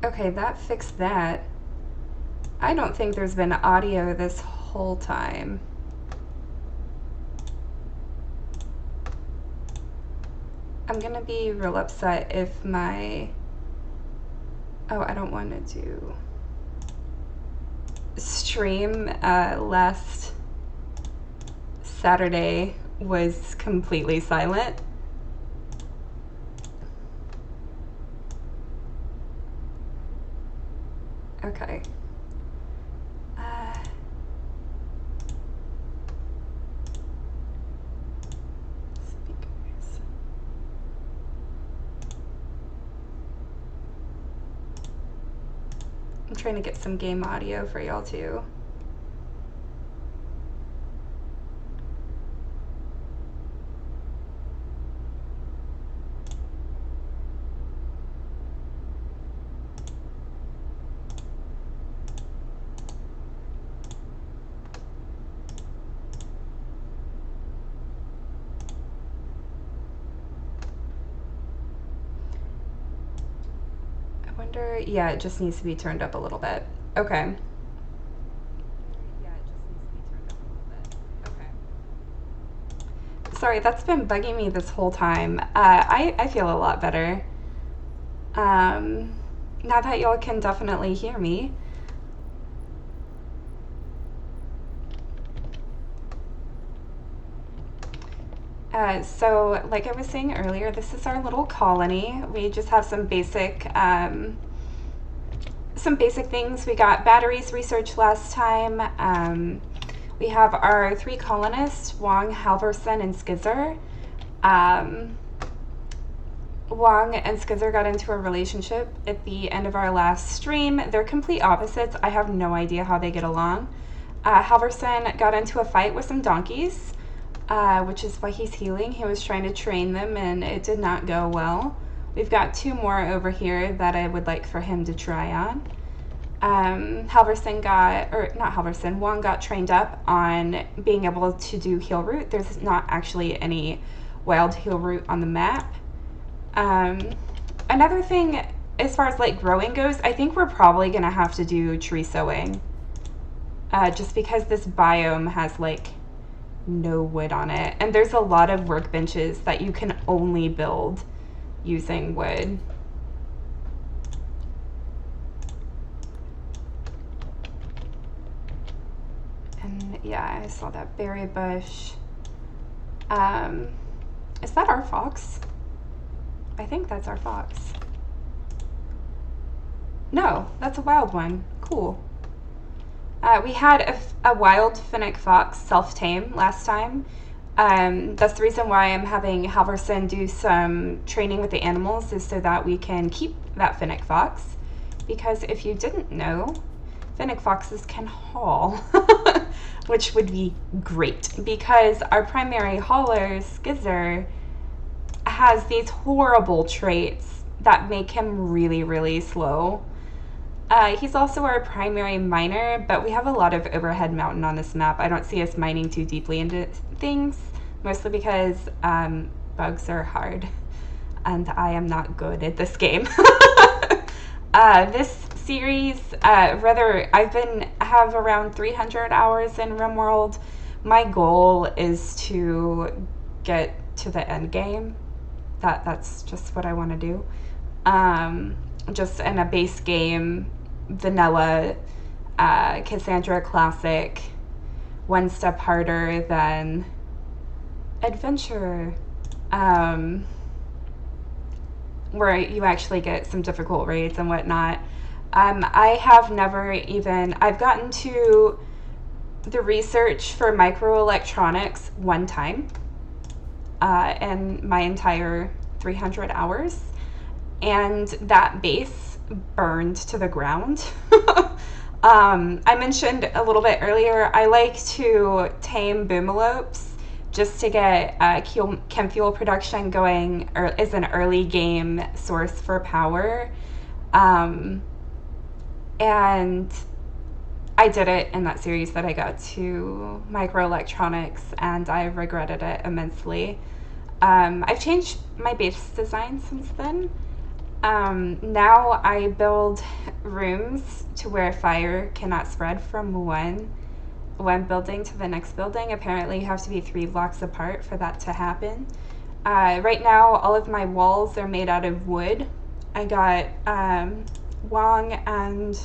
Okay, that fixed that. I don't think there's been audio this whole time. I'm gonna be real upset if my... Oh, I don't want to do... Stream last Saturday was completely silent. Okay. Speakers. I'm trying to get some game audio for y'all too. Yeah, it just needs to be turned up a little bit. Okay. Sorry, that's been bugging me this whole time. I feel a lot better. Now that y'all can definitely hear me. So like I was saying earlier, this is our little colony. We just have some basic things. We got batteries researched last time. We have our 3 colonists, Wong, Halverson, and Skizzer. Wong and Skizzer got into a relationship at the end of our last stream. They're complete opposites. I have no idea how they get along. Halverson got into a fight with some donkeys, which is why he's healing. He was trying to train them and it did not go well. We've got 2 more over here that I would like for him to try on. Wong got trained up on being able to do heal root. There's not actually any wild heal root on the map. Another thing, as far as like growing goes, I think we're probably gonna have to do tree sowing. Just because this biome has like no wood on it. And there's a lot of workbenches that you can only build using wood. And yeah, I saw that berry bush. Is that our fox? I think that's our fox. No, that's a wild one. Cool. We had a wild fennec fox self-tame last time. That's the reason why I'm having Halverson do some training with the animals, is so that we can keep that fennec fox. Because if you didn't know, fennec foxes can haul, which would be great, because our primary hauler, Skizzer, has these horrible traits that make him really, really slow. He's also our primary miner, but we have a lot of overhead mountain on this map. I don't see us mining too deeply into things, mostly because bugs are hard, and I am not good at this game. This series, I have around 300 hours in RimWorld. My goal is to get to the end game. That's just what I want to do. Just in a base game, vanilla, Cassandra Classic, one step harder than adventure, where you actually get some difficult raids and whatnot. I've gotten to the research for microelectronics one time in my entire 300 hours. And that base burned to the ground. I mentioned a little bit earlier, I like to tame boomalopes just to get chem fuel production going, or as an early game source for power. And I did it in that series that I got to microelectronics, and I regretted it immensely. I've changed my base design since then. Now I build rooms to where fire cannot spread from one building to the next building. Apparently you have to be 3 blocks apart for that to happen. Right now all of my walls are made out of wood. I got Wong and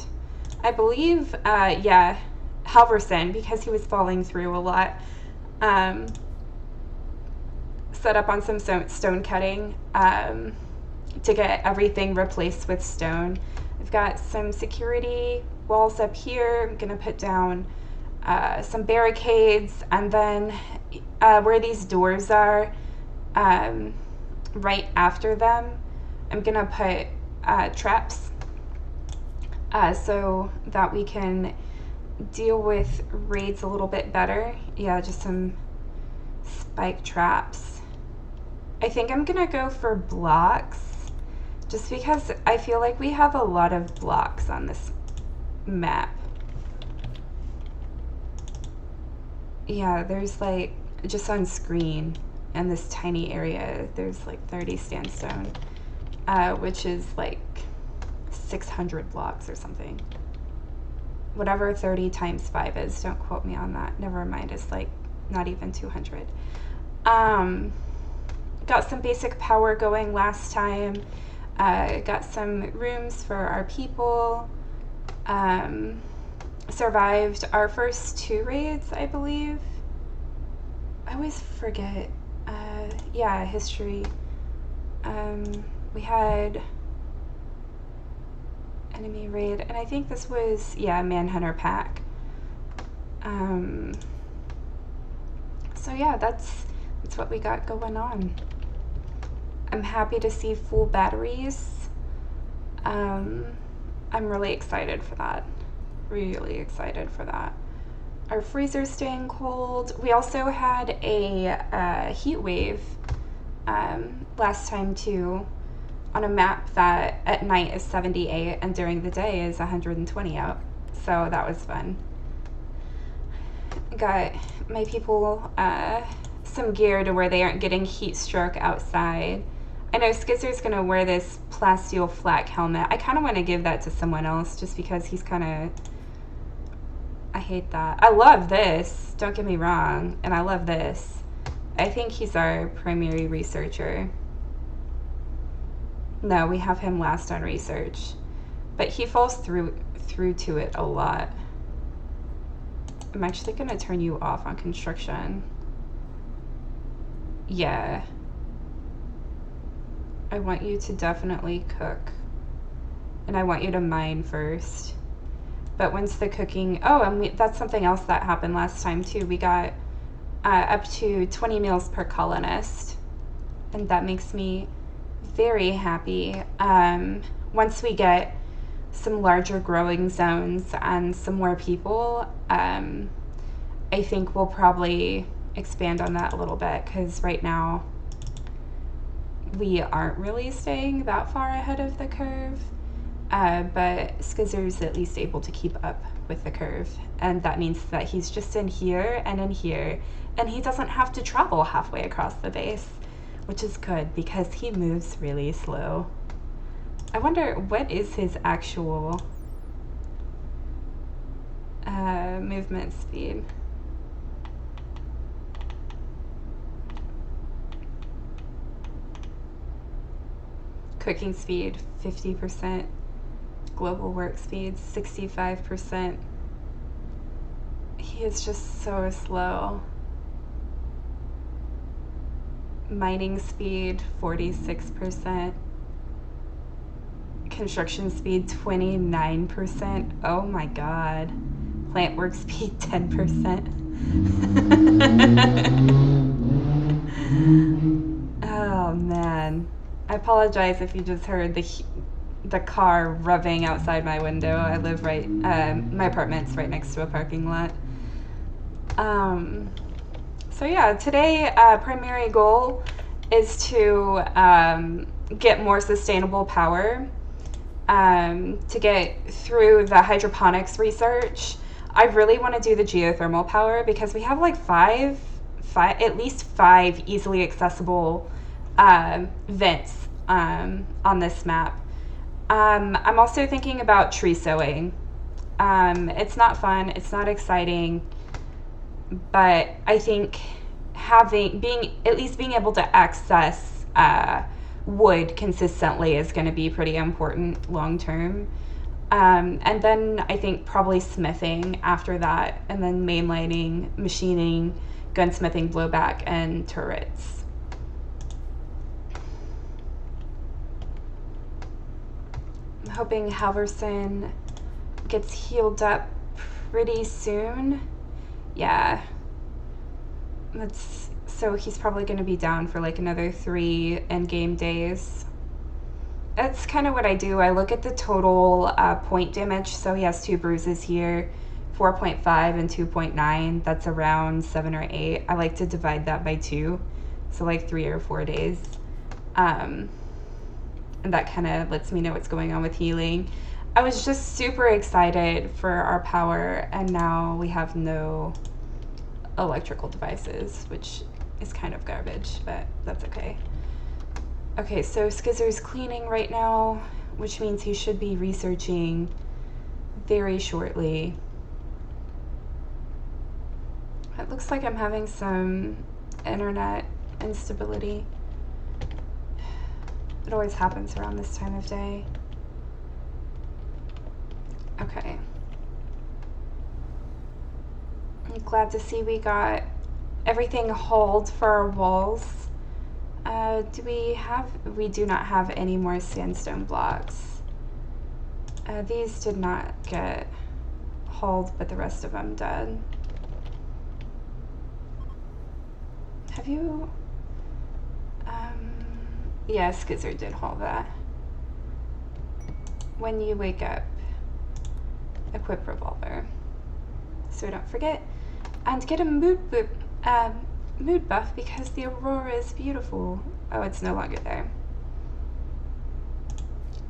I believe Halverson, because he was falling through a lot, set up on some stone cutting to get everything replaced with stone. I've got some security walls up here. I'm gonna put down some barricades, and then where these doors are, right after them, I'm gonna put traps so that we can deal with raids a little bit better. Yeah, just some spike traps. I think I'm gonna go for blocks, just because I feel like we have a lot of blocks on this map. Yeah, there's like, just on screen in this tiny area, there's like 30 sandstone, which is like 600 blocks or something. Whatever 30 times 5 is, don't quote me on that. Never mind, it's like not even 200. Got some basic power going last time. Got some rooms for our people. Survived our first 2 raids, I believe. I always forget. Yeah, history. We had enemy raid, and I think this was, yeah, Manhunter pack. So yeah, that's what we got going on. I'm happy to see full batteries. I'm really excited for that. Really excited for that. Our freezer's staying cold. We also had a heat wave last time too, on a map that at night is 78 and during the day is 120 out. So that was fun. Got my people some gear to where they aren't getting heat stroke outside. I know Skizzer's gonna wear this plasteel flak helmet. I kind of want to give that to someone else just because he's kind of, I hate that. I love this, don't get me wrong, and I love this. I think he's our primary researcher. No, we have him last on research, but he falls through to it a lot. I'm actually gonna turn you off on construction. Yeah. I want you to definitely cook. And I want you to mine first. But once the cooking, oh, and that's something else that happened last time too. We got up to 20 meals per colonist. And that makes me very happy. Once we get some larger growing zones and some more people, I think we'll probably expand on that a little bit, because right now we aren't really staying that far ahead of the curve, but Skizzer's at least able to keep up with the curve, and that means that he's just in here, and he doesn't have to travel halfway across the base, which is good because he moves really slow. I wonder what is his actual movement speed. Cooking speed, 50%. Global work speed, 65%. He is just so slow. Mining speed, 46%. Construction speed, 29%. Oh my god. Plant work speed, 10%. Oh man. I apologize if you just heard the car revving outside my window. I live right, my apartment's right next to a parking lot. So yeah, today primary goal is to get more sustainable power, to get through the hydroponics research. I really want to do the geothermal power because we have like at least five easily accessible vents on this map. I'm also thinking about tree sowing. It's not fun, it's not exciting, but I think at least being able to access wood consistently is going to be pretty important long term. And then I think probably smithing after that, and then mainlining, machining, gunsmithing, blowback, and turrets. I'm hoping Halverson gets healed up pretty soon. Yeah. So he's probably going to be down for like another 3 endgame days. That's kind of what I do. I look at the total point damage. So he has 2 bruises here, 4.5 and 2.9. That's around 7 or 8. I like to divide that by 2, so like 3 or 4 days. And that kind of lets me know what's going on with healing. I was just super excited for our power, and now we have no electrical devices, which is kind of garbage, but that's okay. Okay, so Skizzer's cleaning right now, which means he should be researching very shortly. It looks like I'm having some internet instability. It always happens around this time of day. Okay. I'm glad to see we got everything hauled for our walls. We do not have any more sandstone blocks. These did not get hauled, but the rest of them did. Have you? Yeah, Skizzer did haul that. When you wake up, equip revolver, so we don't forget, and get a mood buff because the aurora is beautiful. Oh, it's no longer there.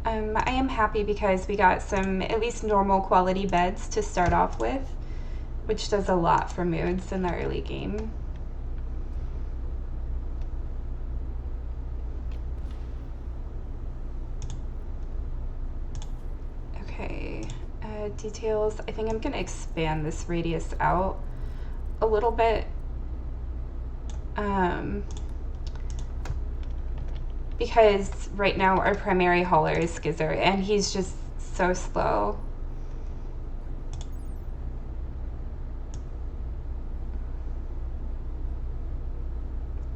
I am happy because we got some at least normal quality beds to start off with, which does a lot for moods in the early game. Okay, details. I think I'm gonna expand this radius out a little bit. Because right now our primary hauler is Skizzer, and he's just so slow.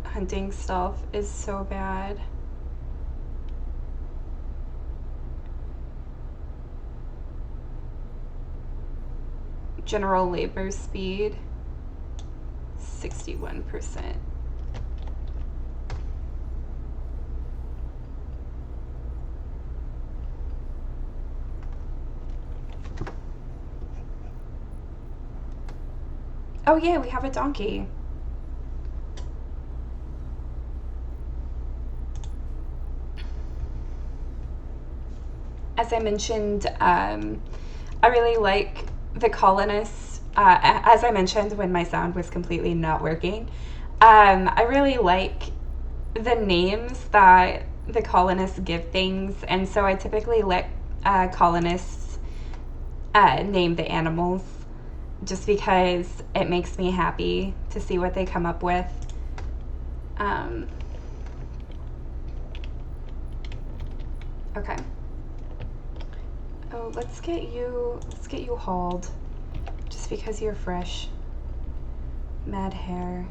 Hunting stealth is so bad. General labor speed, 61%. Oh yeah, we have a donkey. As I mentioned, I really like the colonists. As I mentioned when my sound was completely not working, I really like the names that the colonists give things, and so I typically let colonists name the animals, just because it makes me happy to see what they come up with. Okay. Oh, let's get you hauled, just because you're fresh. Mad hair.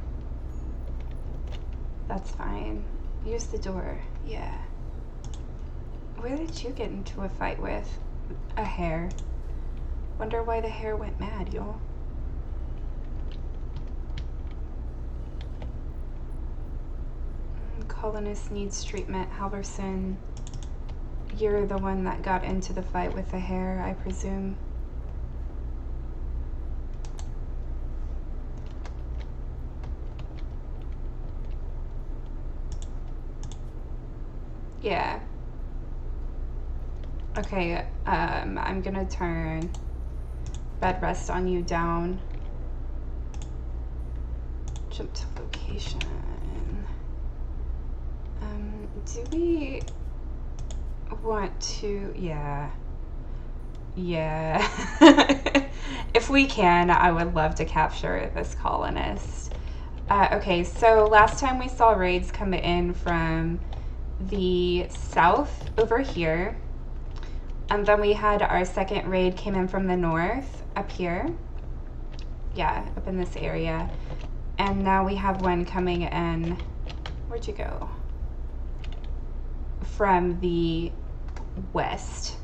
That's fine. Use the door. Yeah. Where did you get into a fight with? A hare. Wonder why the hare went mad, y'all. Colonist needs treatment. Halverson, you're the one that got into the fight with the hare, I presume. Yeah. Okay, I'm gonna turn bed rest on you down. Jump to location. Do we... want to, yeah. Yeah. If we can, I would love to capture this colonist. Okay, so last time we saw raids come in from the south over here. And then we had our second raid came in from the north up here. Yeah, up in this area. And now we have one coming in. Where'd you go? From the west.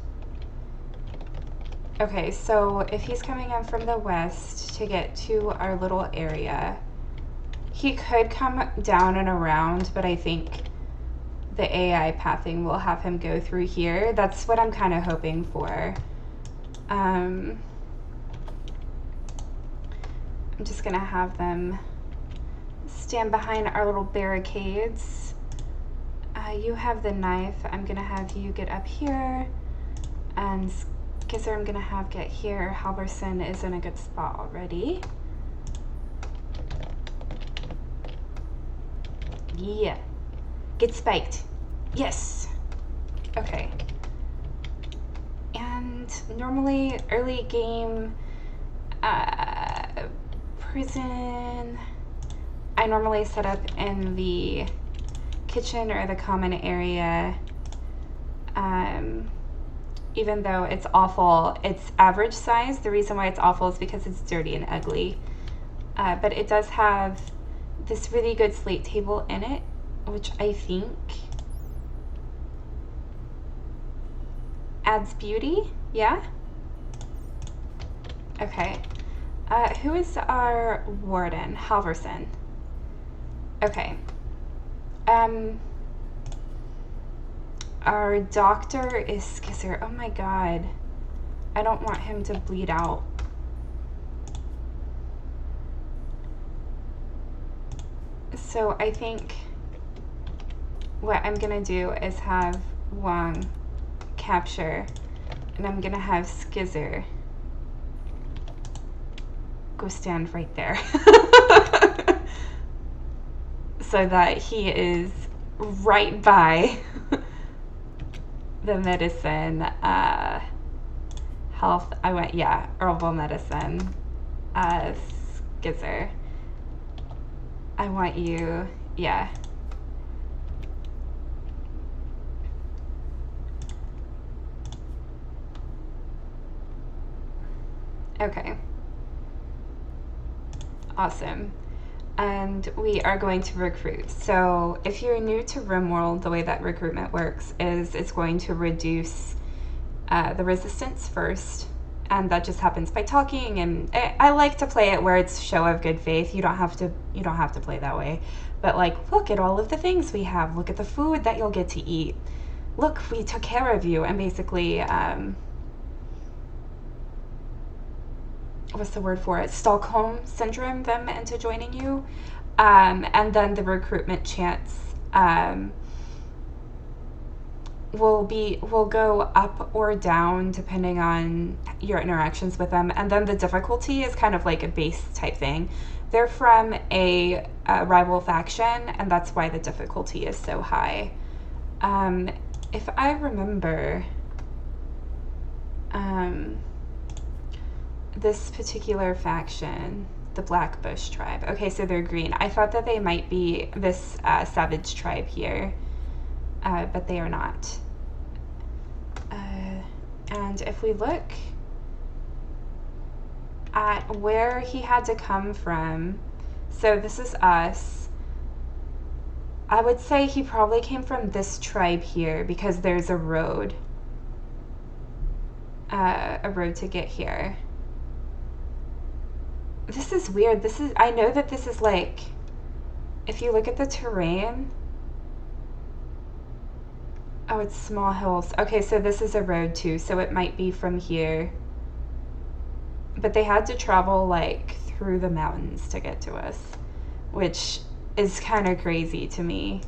Okay, so if he's coming in from the west to get to our little area, he could come down and around, but I think the AI pathing will have him go through here. That's what I'm kind of hoping for. I'm just gonna have them stand behind our little barricades. You have the knife. I'm gonna have you get up here, and Skizzer I'm gonna have get here. Halverson is in a good spot already. Yeah, get spiked. Yes. Okay. And normally early game prison, I normally set up in the kitchen or the common area. Even though it's awful, it's average size. The reason why it's awful is because it's dirty and ugly. But it does have this really good slate table in it, which I think adds beauty. Yeah? Okay. Who is our warden? Halverson. Okay. Our doctor is Skizzer. Oh my god. I don't want him to bleed out. So I think what I'm gonna do is have Wong capture, and I'm gonna have Skizzer go stand right there. So that he is right by the medicine, health, I went, yeah, herbal medicine, Skizzer. I want you, yeah. Okay. Awesome. And we are going to recruit. So if you're new to RimWorld, the way that recruitment works is it's going to reduce the resistance first, and that just happens by talking. And I like to play it where it's show of good faith. You don't have to play that way, but like, look at all of the things we have. Look at the food that you'll get to eat. Look, we took care of you, and basically, what's the word for it? Stockholm syndrome them into joining you. And then the recruitment chance will go up or down depending on your interactions with them. And then the difficulty is kind of like a base type thing. They're from a rival faction, and that's why the difficulty is so high. If I remember, this particular faction, the Blackbush tribe. Okay, so they're green. I thought that they might be this savage tribe here, but they are not. And if we look at where he had to come from, so this is us. I would say he probably came from this tribe here because there's a road to get here. This is weird. I know that this is like, if you look at the terrain, oh, it's small hills. Okay, so this is a road too, so it might be from here. But they had to travel like through the mountains to get to us, which is kind of crazy to me.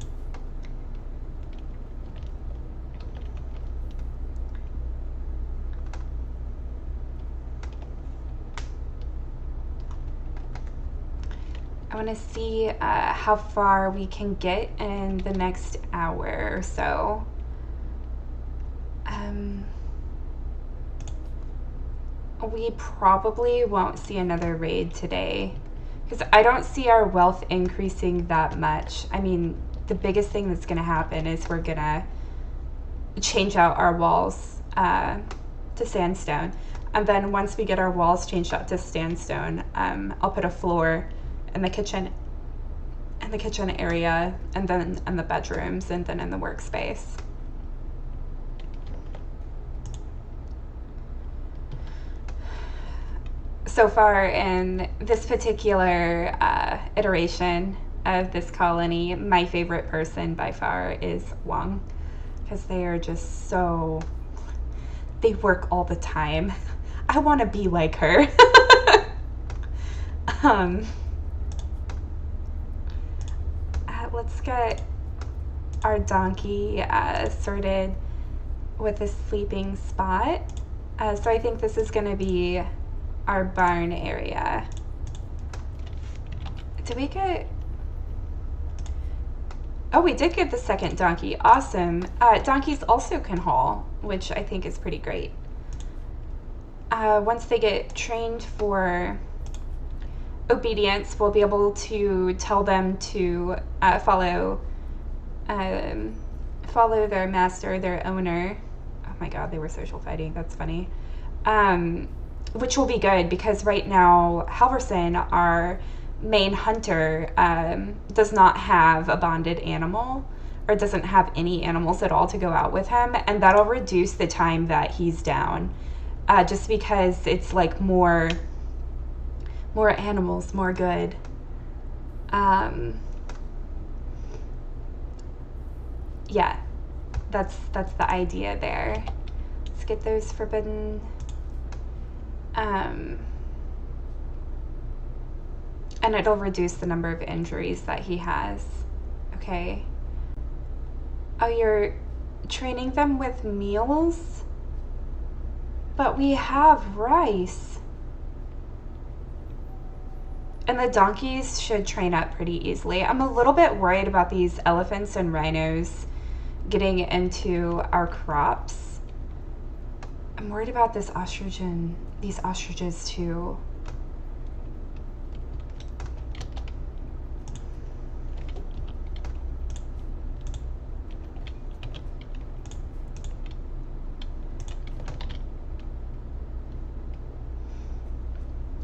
I want to see how far we can get in the next hour or so. we probably won't see another raid today because I don't see our wealth increasing that much. I mean, the biggest thing that's going to happen is we're going to change out our walls to sandstone. And then once we get our walls changed out to sandstone, I'll put a floor in the kitchen area, and then in the bedrooms, and then in the workspace. So far in this particular iteration of this colony, my favorite person by far is Wong, because they are just so, they work all the time. I want to be like her. Let's get our donkey sorted with a sleeping spot. So I think this is going to be our barn area. Did we get... Oh, we did get the second donkey. Awesome. Donkeys also can haul, which I think is pretty great. Once they get trained for obedience, we'll be able to tell them to follow their master, their owner. Oh my god, they were social fighting. That's funny. Which will be good because right now Halverson, our main hunter, does not have a bonded animal, or doesn't have any animals at all to go out with him, and that'll reduce the time that he's down, just because it's like more animals, more good. Yeah, that's the idea there. Let's get those forbidden. And it'll reduce the number of injuries that he has. Okay. Oh, you're training them with meals? But we have rice. And the donkeys should train up pretty easily. I'm a little bit worried about these elephants and rhinos getting into our crops. I'm worried about these ostriches too.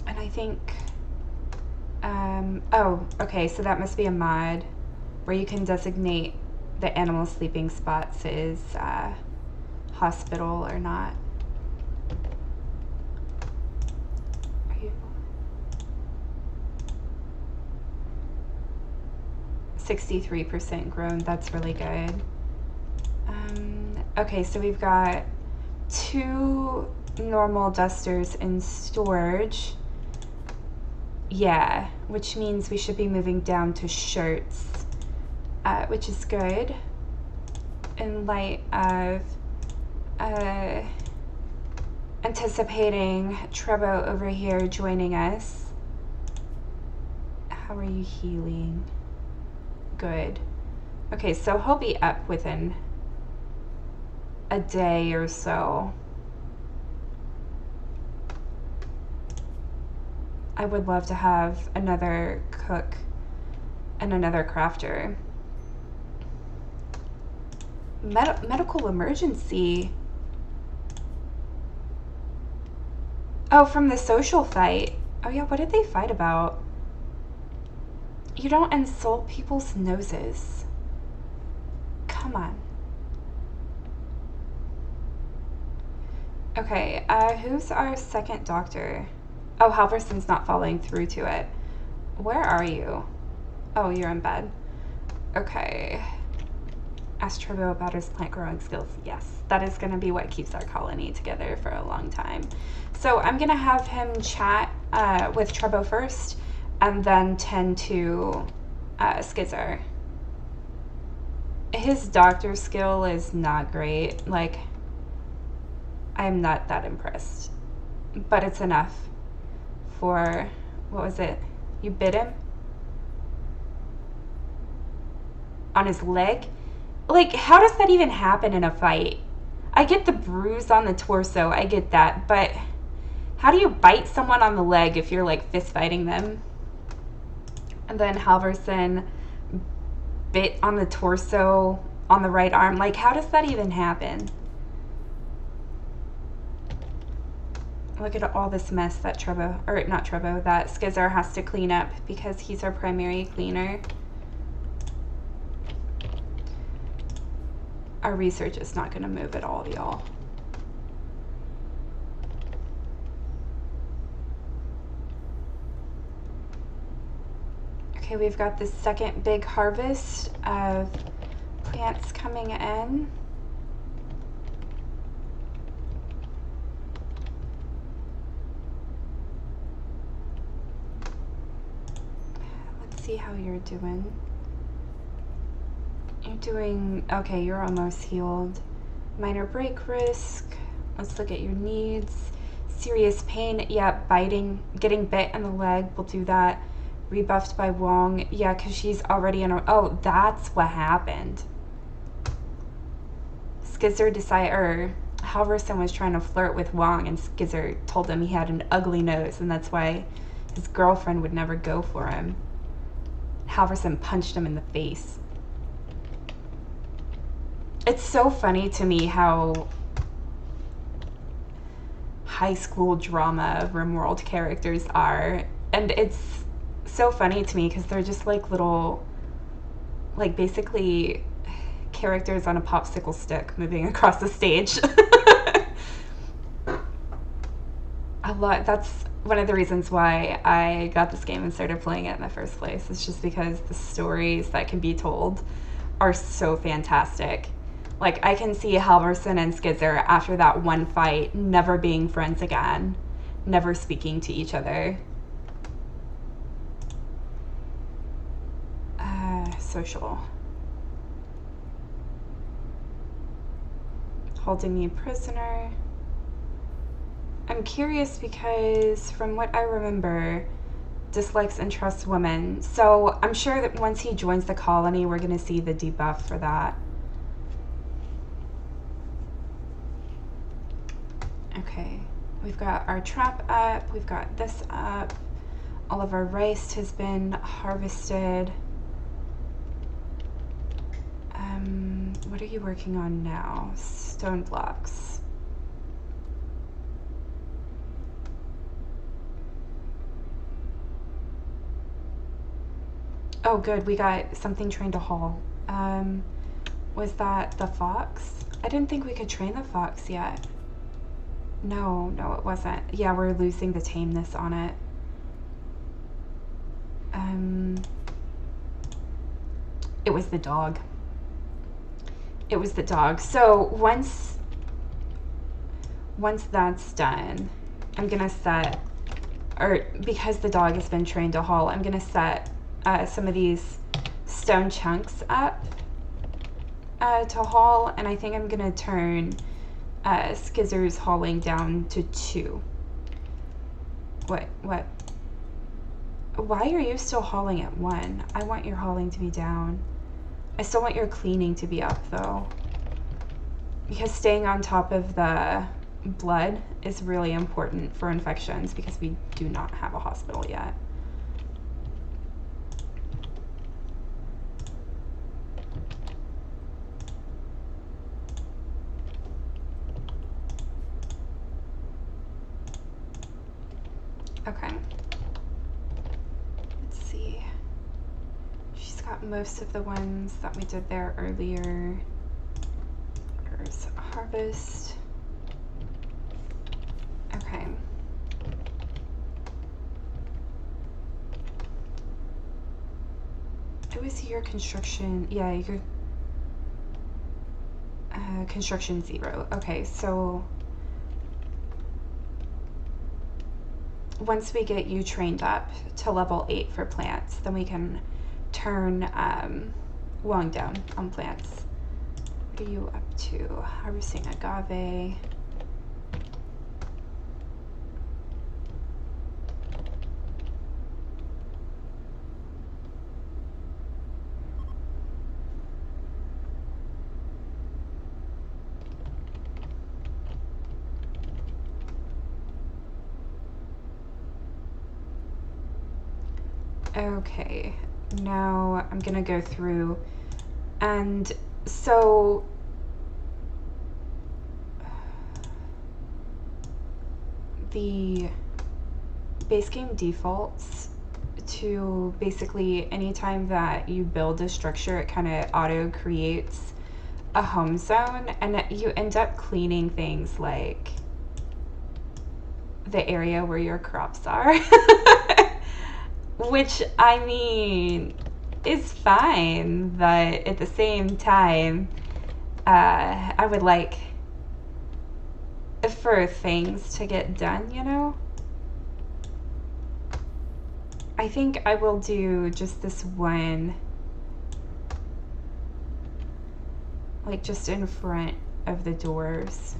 And I think, oh, okay, so that must be a mod where you can designate the animal sleeping spots as hospital or not. 63% grown, that's really good. Okay, so we've got 2 normal dusters in storage. Yeah, which means we should be moving down to shirts, which is good in light of anticipating Trebo over here joining us. How are you healing? Good. Okay, so he'll be up within a day or so. I would love to have another cook and another crafter. Medical emergency. Oh, from the social fight. Oh yeah, what did they fight about? You don't insult people's noses. Come on. Okay, who's our second doctor? Oh, Halverson's not following through to it. Where are you? Oh, you're in bed. Okay. Ask Trebo about his plant growing skills. Yes, that is going to be what keeps our colony together for a long time. So I'm going to have him chat with Trebo first, and then tend to Skizzer. His doctor skill is not great. Like, I'm not that impressed. But it's enough for, what was it? You bit him? On his leg? Like, how does that even happen in a fight? I get the bruise on the torso, I get that, but How do you bite someone on the leg if you're like fist fighting them? And then Halverson bit on the torso on the right arm. Like, how does that even happen? Look at all this mess that that Skizzer has to clean up because he's our primary cleaner. Our research is not going to move at all, y'all. Okay, we've got the second big harvest of plants coming in. Let's see how you're doing. You're doing okay, you're almost healed. Minor break risk. Let's look at your needs. Serious pain, yeah, biting, getting bit in the leg, we'll do that. Rebuffed by Wong, yeah, because she's already in a, oh, that's what happened. Skizzer Halverson was trying to flirt with Wong, and Skizzer told him he had an ugly nose, and that's why his girlfriend would never go for him. Halverson punched him in the face. It's so funny to me how high school drama RimWorld characters are, and it's so funny to me because they're just like little, like basically characters on a popsicle stick moving across the stage. That's one of the reasons why I got this game and started playing it in the first place. It's just because the stories that can be told are so fantastic. Like, I can see Halverson and Skizzer after that one fight never being friends again, never speaking to each other. Social. Holding me a prisoner. I'm curious because from what I remember, dislikes and trusts women. So I'm sure that once he joins the colony, we're going to see the debuff for that. Okay, we've got our trap up, we've got this up. All of our rice has been harvested. What are you working on now? Stone blocks. Oh, good. We got something trained to haul. Was that the fox? I didn't think we could train the fox yet. No, it wasn't. Yeah, we're losing the tameness on it. It was the dog. It was the dog. So once that's done, I'm gonna set, or because the dog has been trained to haul, I'm gonna set some of these stone chunks up to haul, and I think I'm gonna turn Skizzer's hauling down to 2. What? Why are you still hauling at 1? I want your hauling to be down. I still want your cleaning to be up though, because staying on top of the blood is really important for infections because we do not have a hospital yet. Okay. Let's see. She's got most of the ones that we did there earlier. There's harvest. Okay. It was your construction. Yeah, your construction 0. Okay, so once we get you trained up to level 8 for plants, then we can turn Wong down on plants. What are you up to? Harvesting agave. Okay, now I'm gonna go through, and so the base game defaults to basically anytime that you build a structure, it kind of auto creates a home zone, and you end up cleaning things like the area where your crops are. Which, I mean, is fine, but at the same time, I would like for things to get done, you know? I think I will do just this one, like just in front of the doors.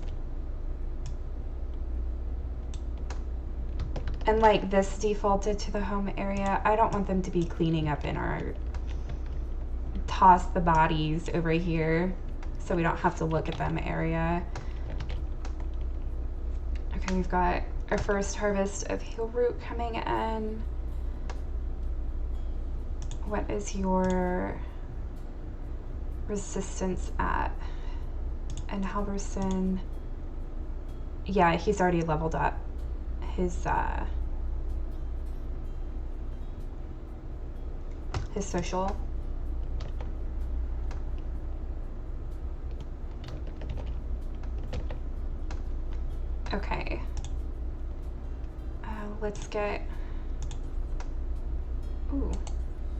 And like this defaulted to the home area. I don't want them to be cleaning up in our, toss the bodies over here so we don't have to look at them area. Okay, we've got our first harvest of heel root coming in. What is your resistance at? And Halverson, yeah, he's already leveled up his social. Okay. Let's get, ooh,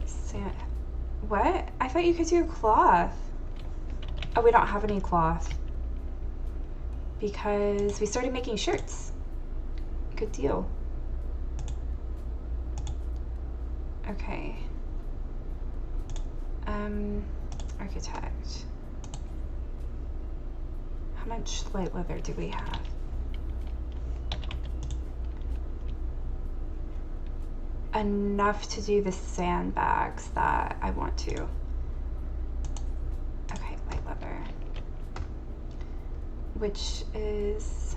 sand. What? I thought you could do cloth. Oh, we don't have any cloth because we started making shirts. Good deal. Okay. Architect. How much light leather do we have? Enough to do the sandbags that I want to. Okay, light leather. Which is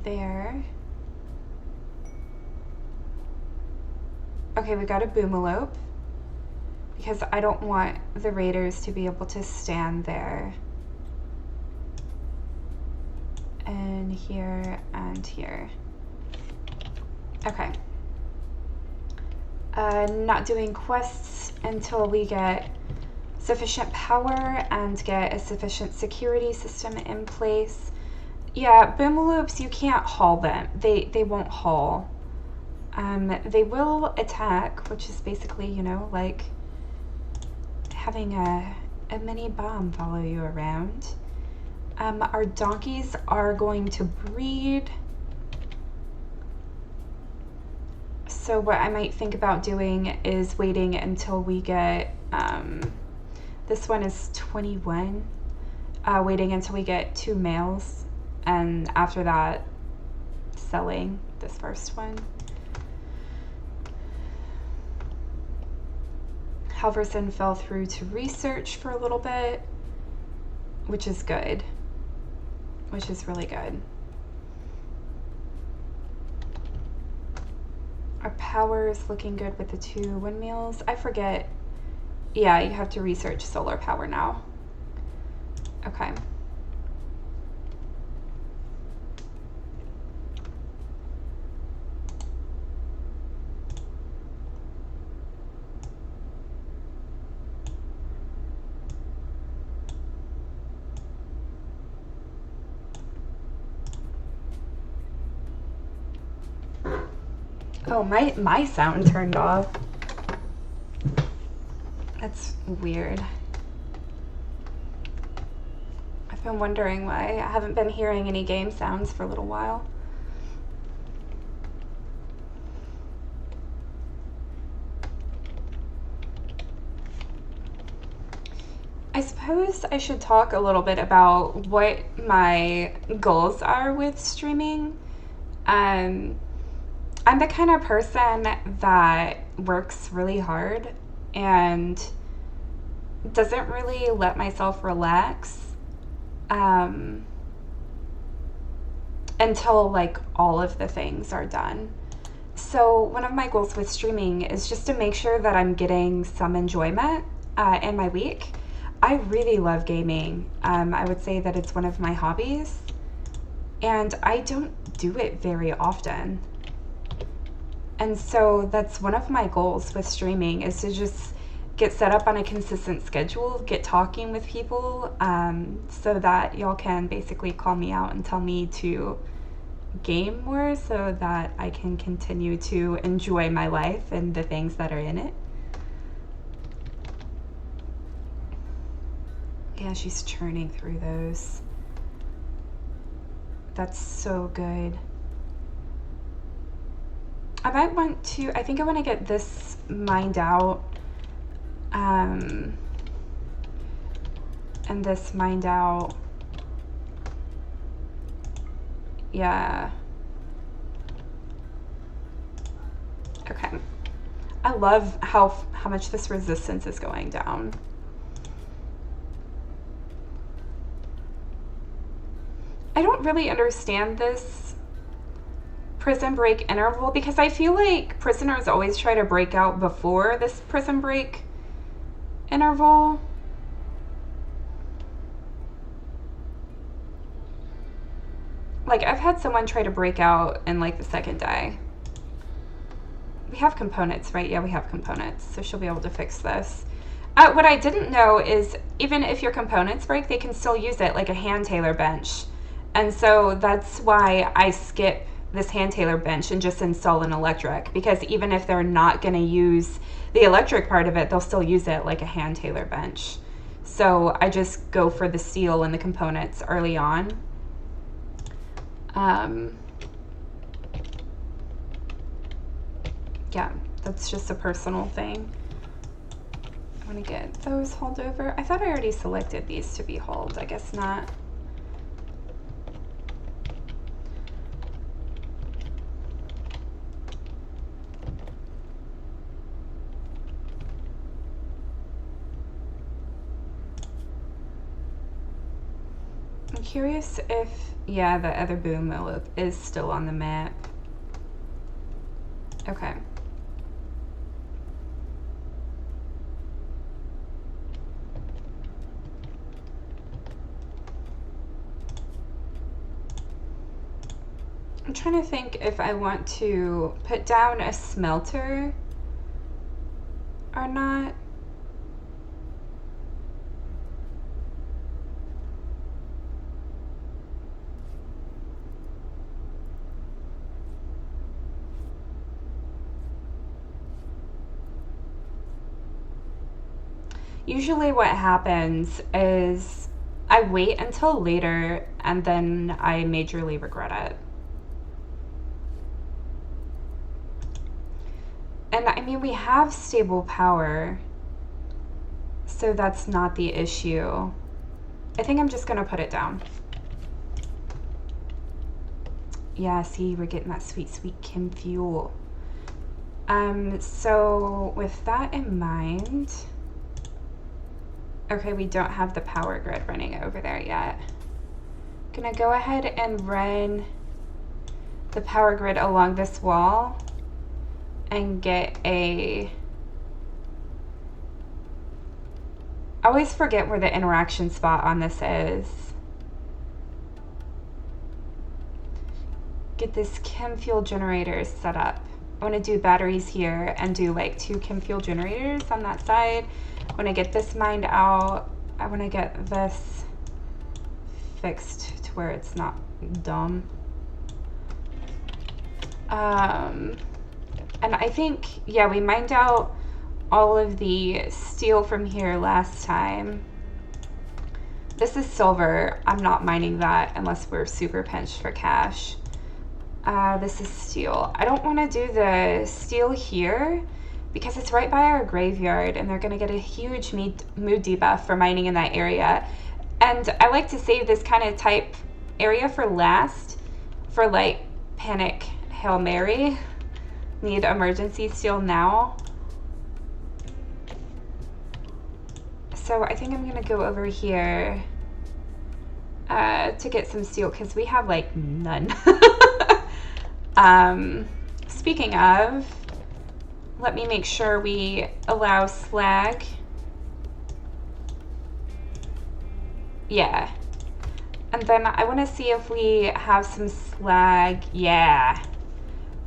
there. Okay, we got a boomalope because I don't want the raiders to be able to stand there. And here and here. Okay. Not doing quests until we get sufficient power and get a sufficient security system in place. Yeah, boomalopes, you can't haul them. They won't haul. They will attack, which is basically, you know, like having a mini bomb follow you around. Our donkeys are going to breed. So what I might think about doing is waiting until we get, this one is 21, waiting until we get 2 males, and after that, selling this first one. Halverson fell through to research for a little bit, which is good, which is really good. Our power is looking good with the 2 windmills. I forget. Yeah, you have to research solar power now. Okay. Oh, my sound turned off. That's weird. I've been wondering why I haven't been hearing any game sounds for a little while. I suppose I should talk a little bit about what my goals are with streaming. I'm the kind of person that works really hard and doesn't really let myself relax until like all of the things are done. So one of my goals with streaming is just to make sure that I'm getting some enjoyment in my week. I really love gaming. I would say that it's one of my hobbies, and I don't do it very often. And so that's one of my goals with streaming, is to just get set up on a consistent schedule, get talking with people, so that y'all can basically call me out and tell me to game more, so that I can continue to enjoy my life and the things that are in it. Yeah, she's churning through those. That's so good. I might want to, I think I want to get this mined out, and this mined out. Yeah. Okay. I love how much this resistance is going down. I don't really understand this prison break interval, because I feel like prisoners always try to break out before this prison break interval. Like, I've had someone try to break out in like the second day. We have components, right? Yeah, we have components, so she'll be able to fix this. What I didn't know is, even if your components break, they can still use it like a hand tailor bench. And so that's why I skip this hand tailor bench and just install an electric, because even if they're not going to use the electric part of it, they'll still use it like a hand tailor bench. So I just go for the steel and the components early on. Yeah, that's just a personal thing. I want to get those hauled over. I thought I already selected these to be hauled. I guess not. I'm curious if, yeah, the other boom mill is still on the map. Okay. I'm trying to think if I want to put down a smelter or not. Usually what happens is I wait until later and then I majorly regret it. And I mean, we have stable power, so that's not the issue. I think I'm just gonna put it down. Yeah, see, we're getting that sweet, sweet chem fuel. So with that in mind, okay, we don't have the power grid running over there yet. Gonna go ahead and run the power grid along this wall and get a, I always forget where the interaction spot on this is. Get this chem fuel generator set up. I want to do batteries here and do like 2 chem fuel generators on that side. I want to get this mined out. I want to get this fixed to where it's not dumb. And I think, yeah, we mined out all of the steel from here last time. This is silver. I'm not mining that unless we're super pinched for cash. This is steel. I don't want to do the steel here because it's right by our graveyard and they're going to get a huge mood debuff for mining in that area. And I like to save this kind of type area for last, for like panic Hail Mary. Need emergency steel now. So I think I'm gonna go over here to get some steel because we have like none. speaking of, let me make sure we allow slag. Yeah. And then I want to see if we have some slag. Yeah.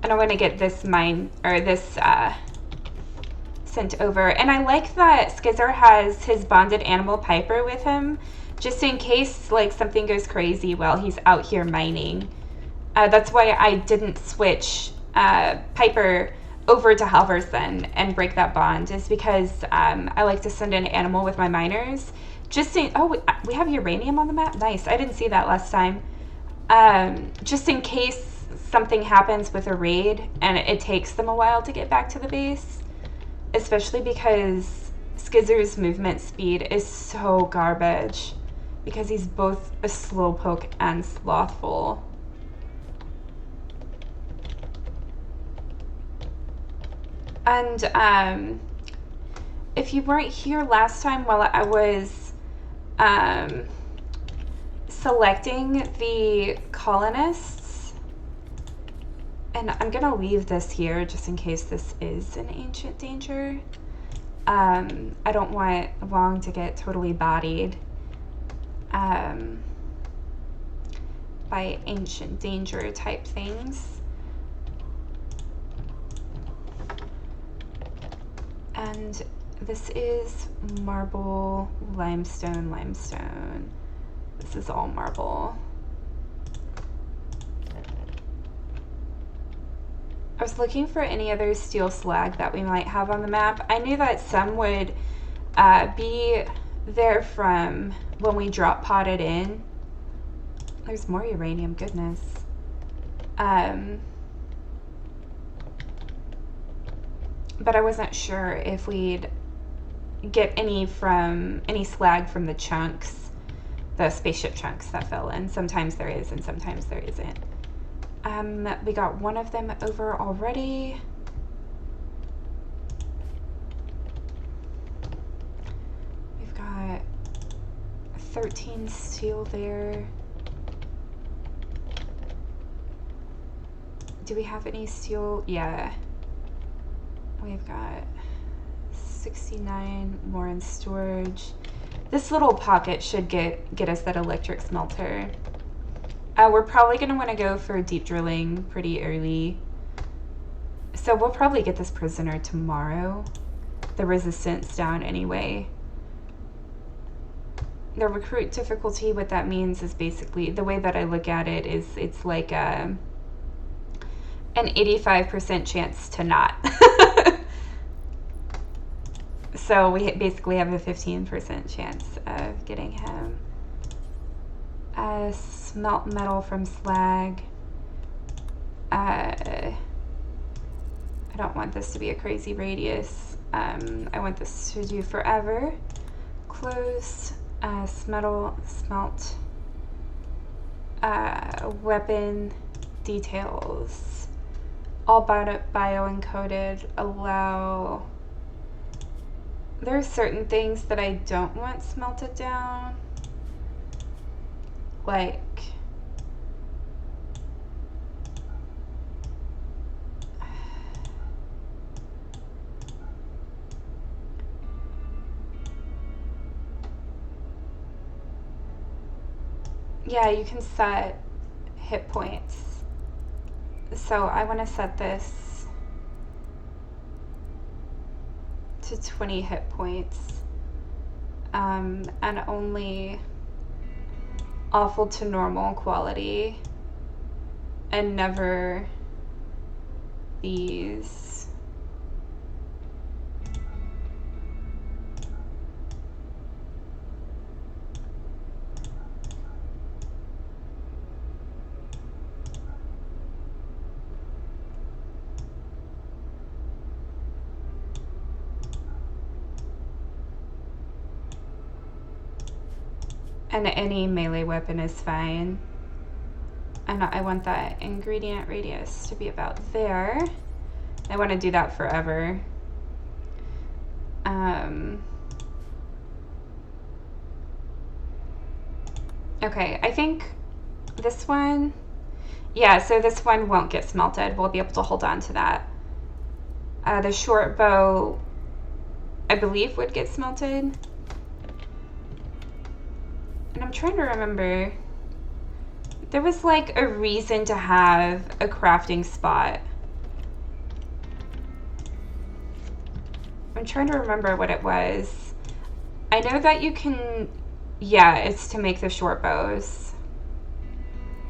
And I want to get this sent over. And I like that Skizzer has his bonded animal Piper with him, just in case like something goes crazy while he's out here mining. That's why I didn't switch Piper over to Halverson and break that bond, is because I like to send an animal with my miners. Just in, oh, we have uranium on the map? Nice. I didn't see that last time. Just in case something happens with a raid and it takes them a while to get back to the base. Especially because Skizzer's movement speed is so garbage. Because he's both a slowpoke and slothful. And if you weren't here last time while I was selecting the colonists, and I'm gonna leave this here just in case this is an ancient danger. I don't want Wong to get totally bodied by ancient danger type things. And this is marble, limestone. This is all marble. I was looking for any other steel slag that we might have on the map. I knew that some would be there from when we drop potted in. There's more uranium, goodness. But I wasn't sure if we'd get any slag from the chunks, the spaceship chunks that fell in. Sometimes there is and sometimes there isn't. We got one of them over already. We've got 13 steel there. Do we have any steel? Yeah. We've got 69 more in storage. This little pocket should get us that electric smelter. We're probably going to want to go for deep drilling pretty early. So we'll probably get this prisoner tomorrow. The resistance down anyway. The recruit difficulty, what that means is basically, the way that I look at it is it's like an 85% chance to not. So we basically have a 15% chance of getting him. Smelt metal from slag. I don't want this to be a crazy radius. I want this to do forever. Close. Smelt. Weapon details. All bio-encoded. Allow. There are certain things that I don't want smelted down. Like yeah, you can set hit points. So I want to set this to 20 hit points, and only awful to normal quality, and never these. And any melee weapon is fine. And I want that ingredient radius to be about there. I want to do that forever. Okay, I think this one, Yeah, so this one won't get smelted. We'll be able to hold on to that. The short bow, I believe, would get smelted. And I'm trying to remember. There was like a reason to have a crafting spot. I'm trying to remember what it was. I know that you can, yeah, it's to make the short bows.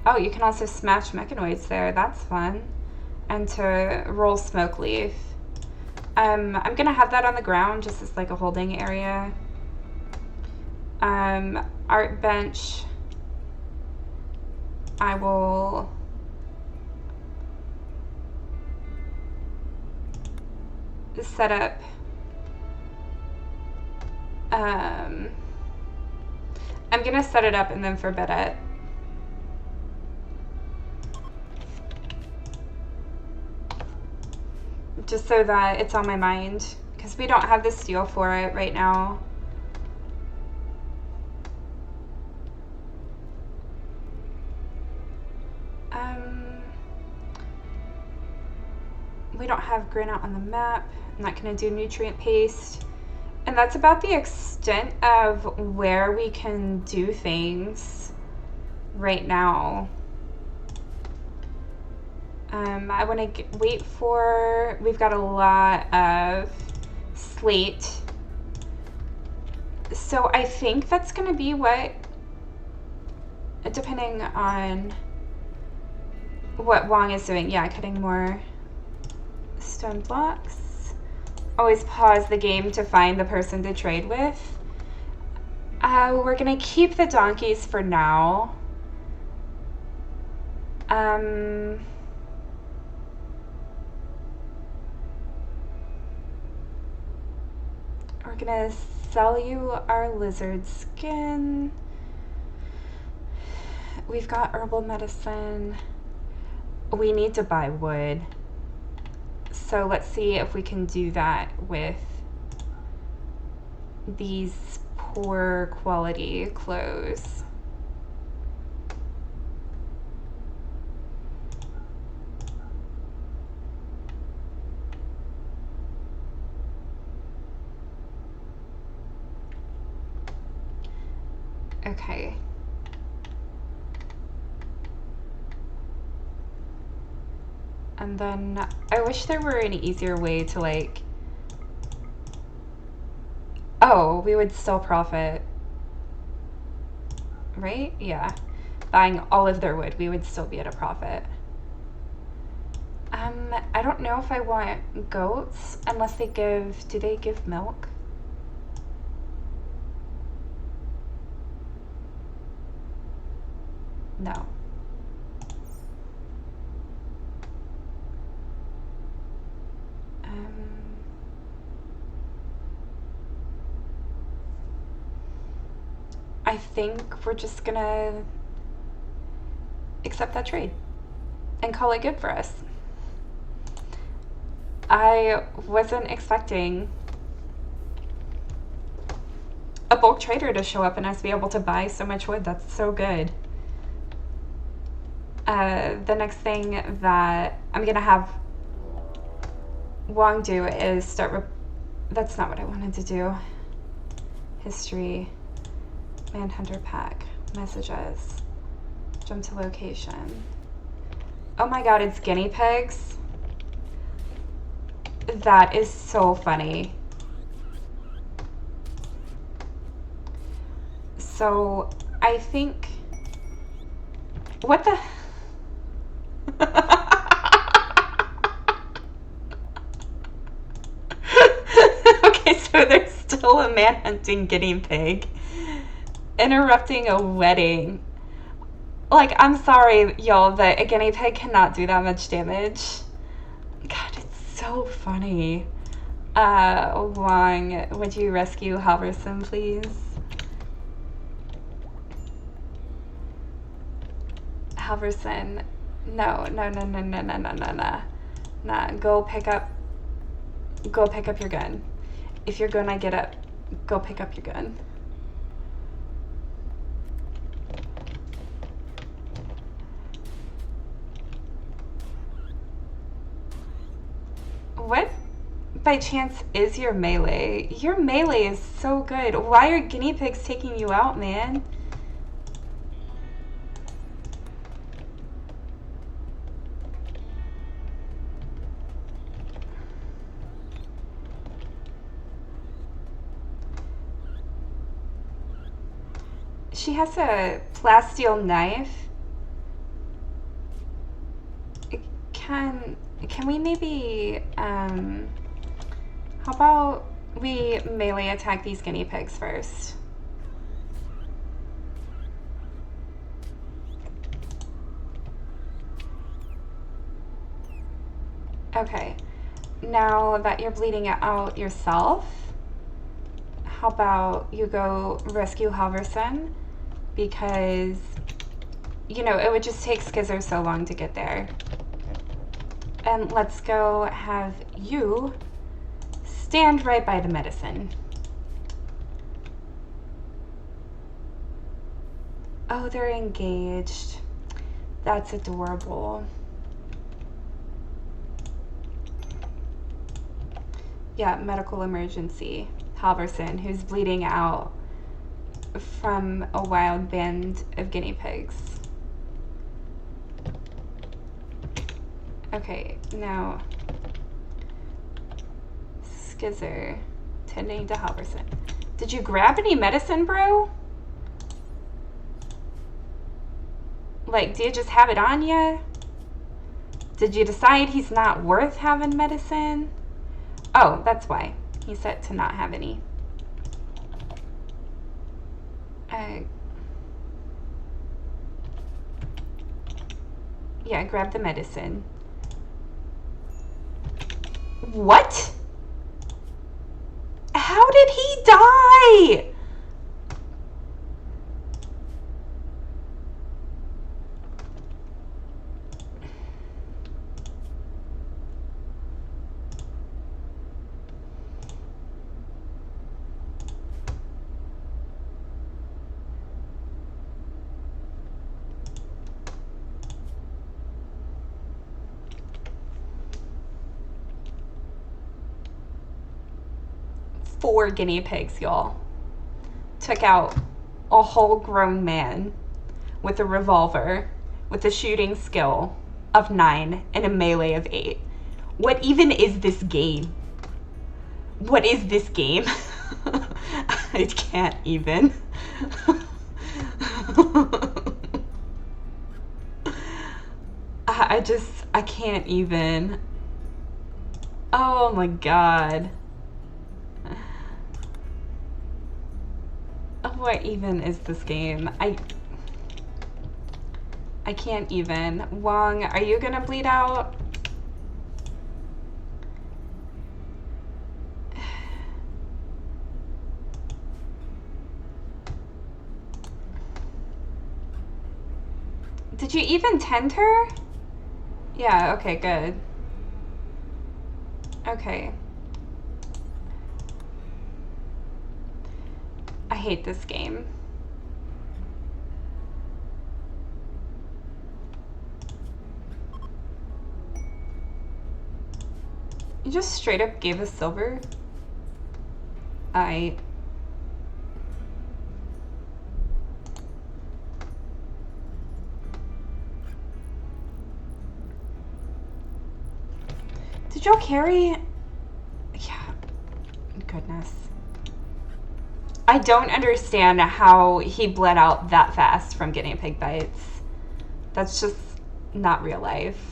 Oh, you can also smash mechanoids there. That's fun. And to roll smoke leaf. I'm gonna have that on the ground just as like a holding area. Art bench. I will set up I'm gonna set it up and then forbid it. Just so that it's on my mind, because we don't have the steel for it right now. We don't have granite on the map. I'm not gonna do nutrient paste. And that's about the extent of where we can do things right now. I want to wait for, we've got a lot of slate. So I think that's going to be what, depending on what Wong is doing. Yeah, cutting more stone blocks. Always pause the game to find the person to trade with. We're going to keep the donkeys for now. We're gonna sell you our lizard skin. We've got herbal medicine. We need to buy wood. So let's see if we can do that with these poor quality clothes. Okay. And then I wish there were an easier way to like, oh, we would still profit, right? Yeah. Buying all of their wood, we would still be at a profit. I don't know if I want goats unless they give, do they give milk? No. I think we're just gonna accept that trade and call it good for us. I wasn't expecting a bulk trader to show up and us be able to buy so much wood. That's so good. The next thing that I'm gonna have Wong do is start, that's not what I wanted to do. History, Manhunter pack, messages, jump to location. Oh my god, it's guinea pigs. That is so funny. So I think, what the? Okay, so there's still a man-hunting guinea pig interrupting a wedding. Like, I'm sorry, y'all, that a guinea pig cannot do that much damage. God, it's so funny. Wong, would you rescue Halverson, please? Halverson, no. Nah, go pick up your gun. If you're gonna get up, go pick up your gun. by chance is your melee? Your melee is so good. Why are guinea pigs taking you out, man? She has a plasteel knife. Can we maybe, how about we melee attack these guinea pigs first? Okay, now that you're bleeding out yourself, how about you go rescue Halverson? Because, you know, it would just take Skizzer so long to get there. And let's go have you stand right by the medicine. Oh, they're engaged. That's adorable. Yeah, medical emergency. Halverson, who's bleeding out from a wild band of guinea pigs. Okay, now Skizzer tending to Halverson. Did you grab any medicine, bro? Like, do you just have it on you? Did you decide he's not worth having medicine? Oh, that's why. He said to not have any. Yeah, grab the medicine. What? How did he die? Four guinea pigs, y'all. Took out a whole grown man with a revolver, with a shooting skill of 9 and a melee of 8. What even is this game? What is this game? I can't even. I can't even. Oh my god. What even is this game? I can't even. Wong, are you gonna bleed out? Did you even tend her? Yeah, okay, good. Okay. I hate this game. You just straight up gave us silver? Did y'all carry? Yeah, goodness. I don't understand how he bled out that fast from guinea pig bites. That's just not real life.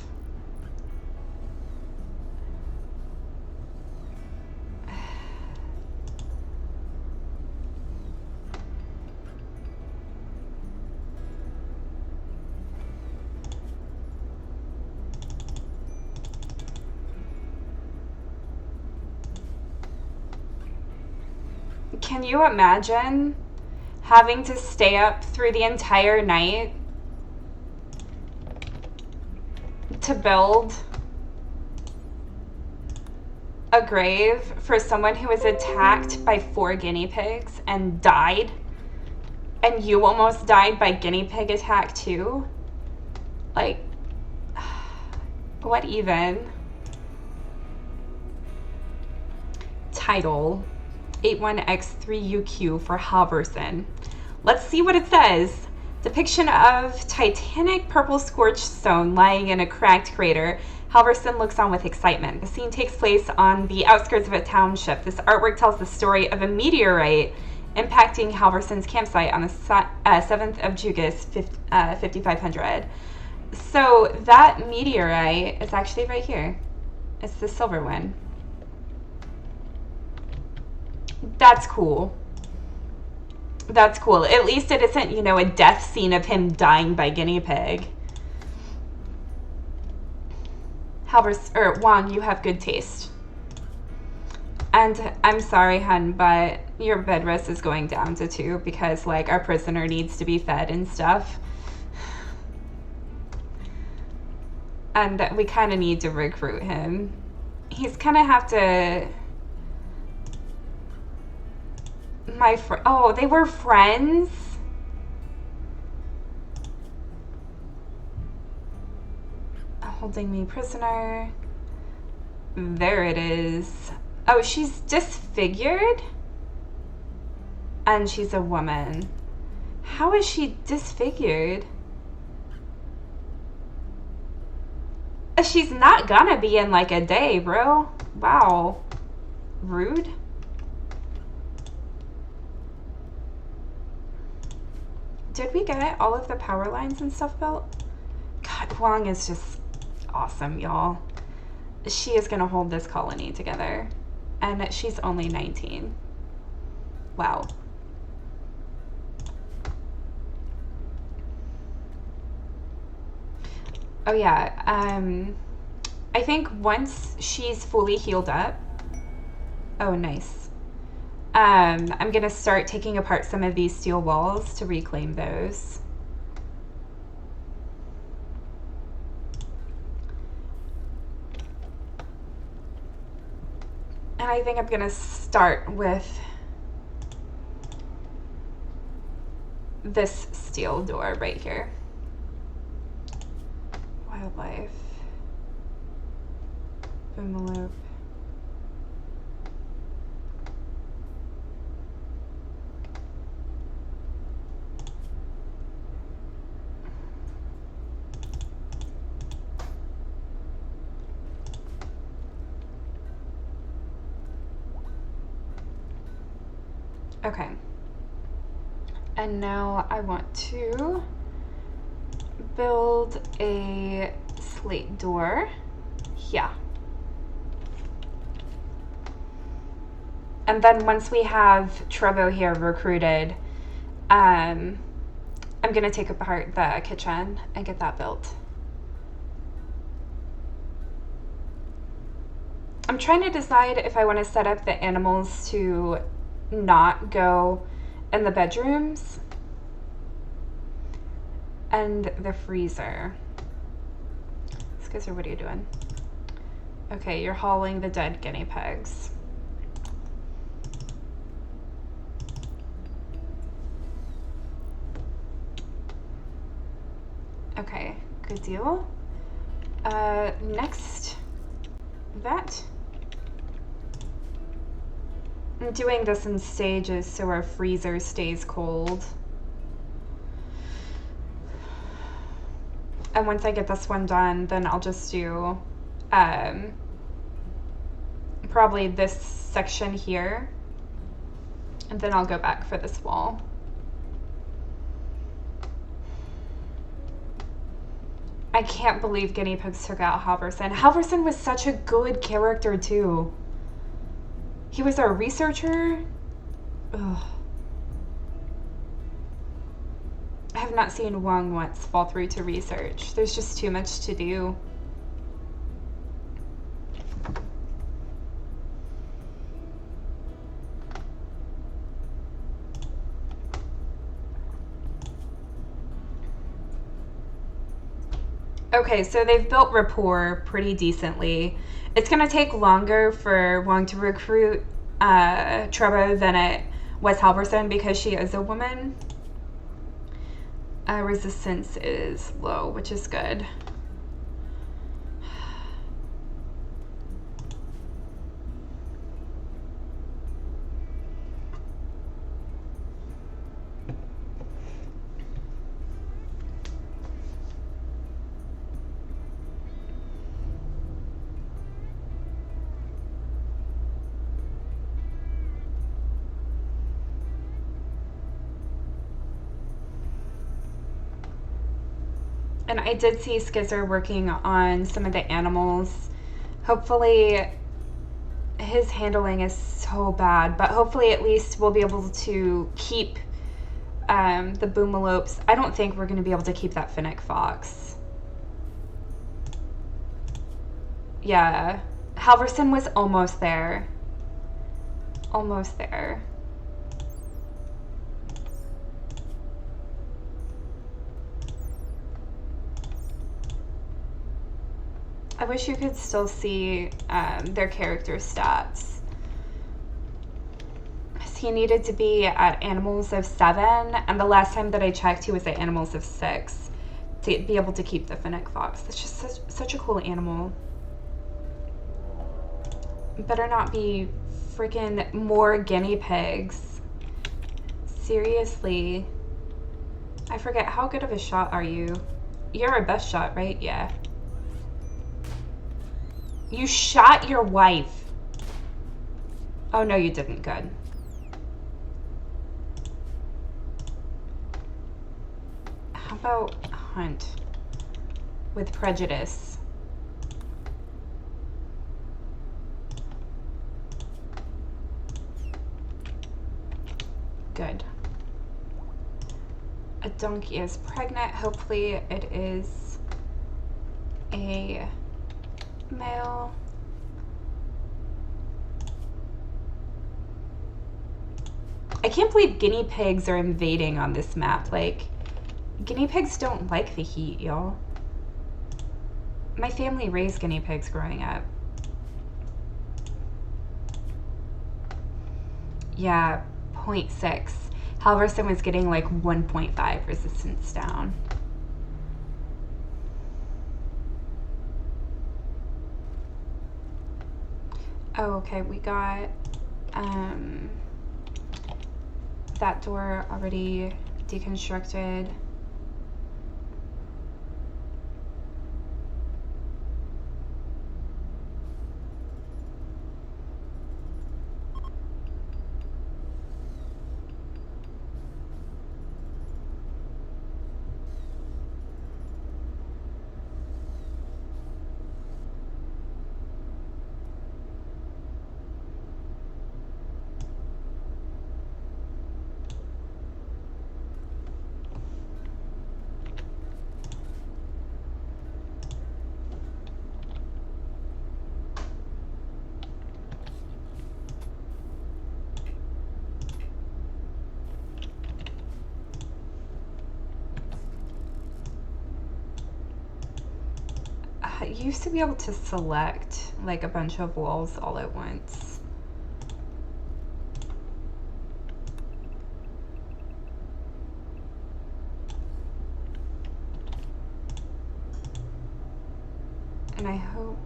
Can you imagine having to stay up through the entire night to build a grave for someone who was attacked by 4 guinea pigs and died, and you almost died by guinea pig attack too? Like, what even? title 81X3UQ for Halverson. Let's see what it says. Depiction of Titanic purple scorched stone lying in a cracked crater. Halverson looks on with excitement. The scene takes place on the outskirts of a township. This artwork tells the story of a meteorite impacting Halverson's campsite on the 7th of Jugas, 5500. So that meteorite is actually right here. It's the silver one. That's cool. That's cool. At least it isn't, you know, a death scene of him dying by guinea pig. Wong, you have good taste. And I'm sorry, hun, but your bed rest is going down to 2 because, like, our prisoner needs to be fed and stuff. And we kind of need to recruit him. He's kind of have to... Oh, they were friends? Holding me prisoner. There it is. Oh, she's disfigured? And she's a woman. How is she disfigured? She's not gonna be in like a day, bro. Wow. Rude. Did we get all of the power lines and stuff built? God, Wong is just awesome, y'all. She is gonna hold this colony together. And she's only 19. Wow. Oh yeah, I think once she's fully healed up... Oh, nice. I'm gonna start taking apart some of these steel walls to reclaim those. And I think I'm gonna start with this steel door right here. Wildlife. Boomalope. Okay. And now I want to build a slate door. Yeah. And then once we have Trevo here recruited, I'm going to take apart the kitchen and get that built. I'm trying to decide if I want to set up the animals to not go in the bedrooms and the freezer. Skizzer, what are you doing? Okay, you're hauling the dead guinea pigs. Okay, good deal. Next, that. I'm doing this in stages so our freezer stays cold. And once I get this one done, then I'll just do probably this section here. And then I'll go back for this wall. I can't believe guinea pigs took out Halverson. Halverson was such a good character too. He was our researcher. Ugh. I have not seen Wong once fall through to research. There's just too much to do. Okay, so they've built rapport pretty decently. It's going to take longer for Wong to recruit Trevo than it was Halverson because she is a woman. Resistance is low, which is good. And I did see Skizzer working on some of the animals. Hopefully, his handling is so bad, but hopefully at least we'll be able to keep the boomalopes. I don't think we're going to be able to keep that Finnick fox. Yeah, Halverson was almost there. Almost there. I wish you could still see their character stats. He needed to be at animals of 7, and the last time that I checked, he was at animals of 6 to be able to keep the Finnick fox. That's just such a cool animal. Better not be freaking more guinea pigs. Seriously. I forget, how good of a shot are you? You're our best shot, right? Yeah. You shot your wife. Oh, no, you didn't. Good. How about hunt with prejudice? Good. A donkey is pregnant. Hopefully it is a male. I can't believe guinea pigs are invading on this map. Like, guinea pigs don't like the heat, y'all. My family raised guinea pigs growing up. Yeah, 0.6. Halverson was getting like 1.5 resistance down. Oh, okay, we got that door already deconstructed. You used to be able to select like a bunch of walls all at once. And I hope,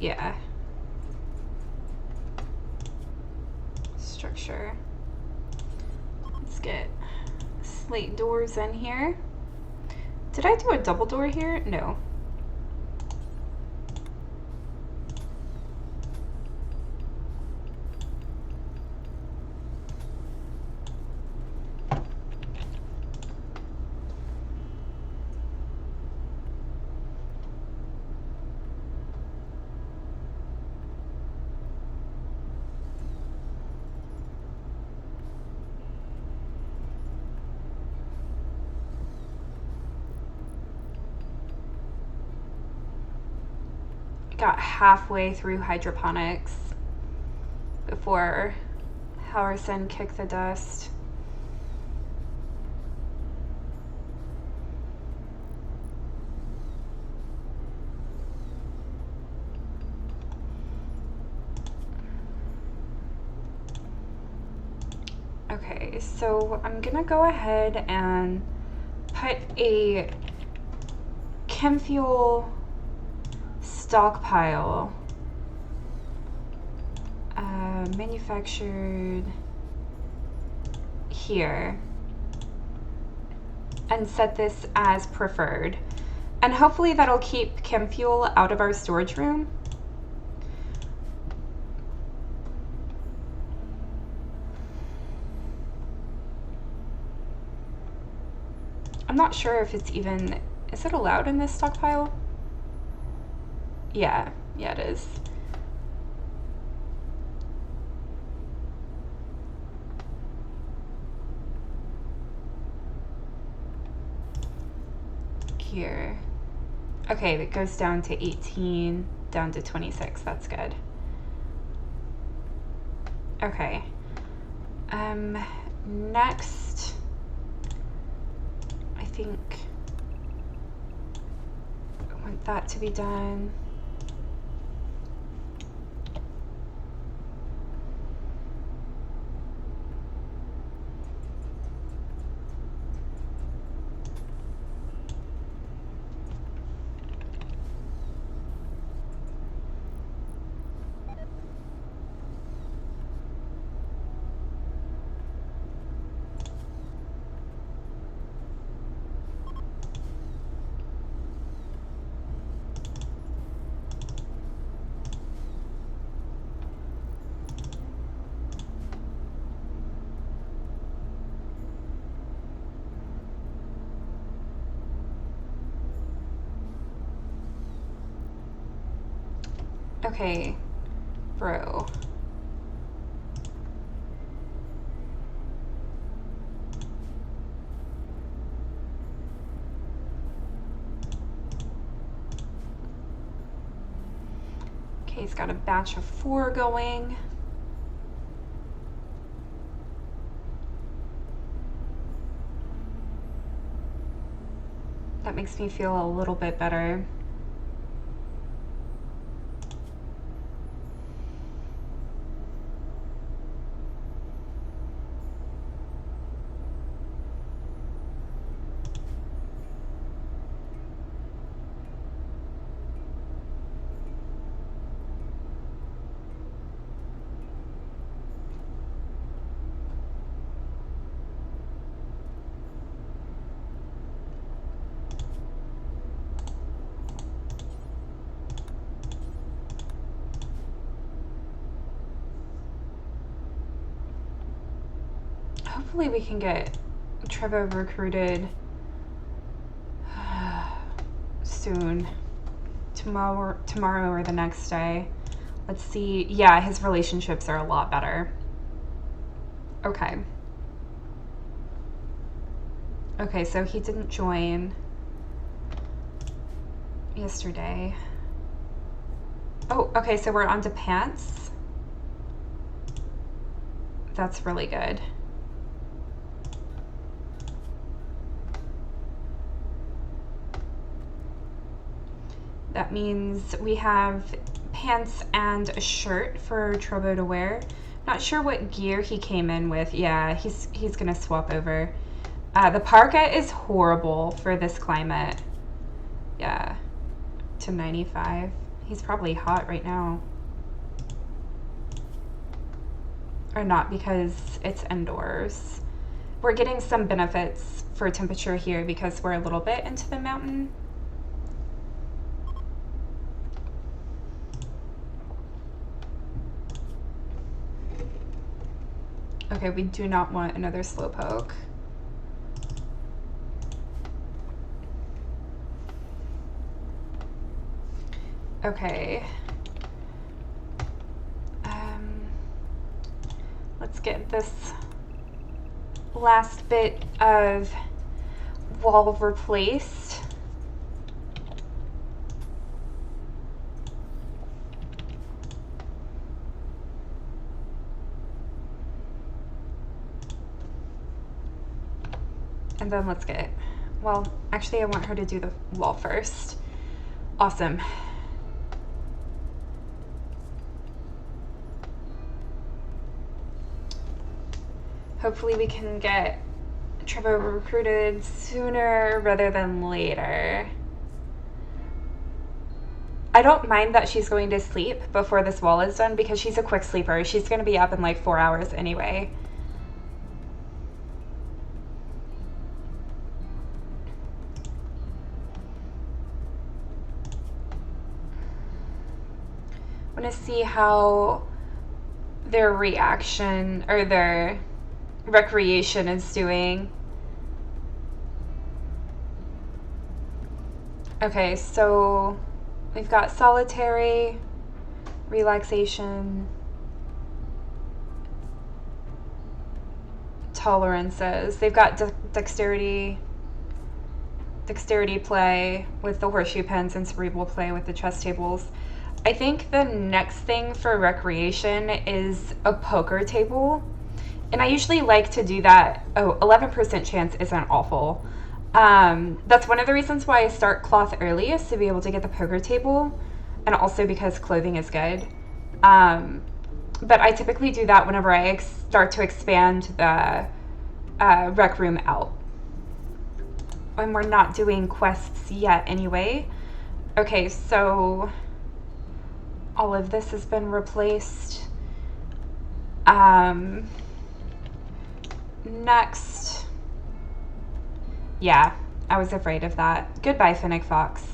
yeah. Structure. Let's get slate doors in here. Did I do a double door here? No. Got halfway through hydroponics before Halverson kicked the dust. Okay, so I'm gonna go ahead and put a chem fuel stockpile manufactured here and set this as preferred, and hopefully that'll keep chem fuel out of our storage room. I'm not sure if it's even, is it allowed in this stockpile? Yeah, it is. Here. Okay, it goes down to 18, down to 26. That's good. Okay. Next, I think I want that to be done. Okay, bro. Okay, he's got a batch of 4 going. That makes me feel a little bit better. Hopefully we can get Trevo recruited soon. Tomorrow or the next day. Let's see. Yeah, his relationships are a lot better. Okay. Okay, so he didn't join yesterday. Oh, okay, so we're on to pants. That's really good. That means we have pants and a shirt for Trovo to wear. Not sure what gear he came in with. Yeah, he's gonna swap over. The parka is horrible for this climate. Yeah, to 95. He's probably hot right now. Or not, because it's indoors. We're getting some benefits for temperature here because we're a little bit into the mountain. Okay, we do not want another slowpoke. Okay. Let's get this last bit of wall replaced. And then let's get, well, actually I want her to do the wall first. Awesome. Hopefully we can get Trevo recruited sooner rather than later. I don't mind that she's going to sleep before this wall is done because she's a quick sleeper. She's going to be up in like 4 hours anyway. I want to see how their reaction or their recreation is doing. Okay, so we've got solitary, relaxation, tolerances. They've got dexterity play with the horseshoe pens and cerebral play with the chess tables. I think the next thing for recreation is a poker table. And I usually like to do that. 11% chance isn't awful. That's one of the reasons why I start cloth early, is to be able to get the poker table, and also because clothing is good. But I typically do that whenever I start to expand the rec room out. And we're not doing quests yet anyway. Okay, so all of this has been replaced. Next. Yeah, I was afraid of that. Goodbye, Fennec Fox.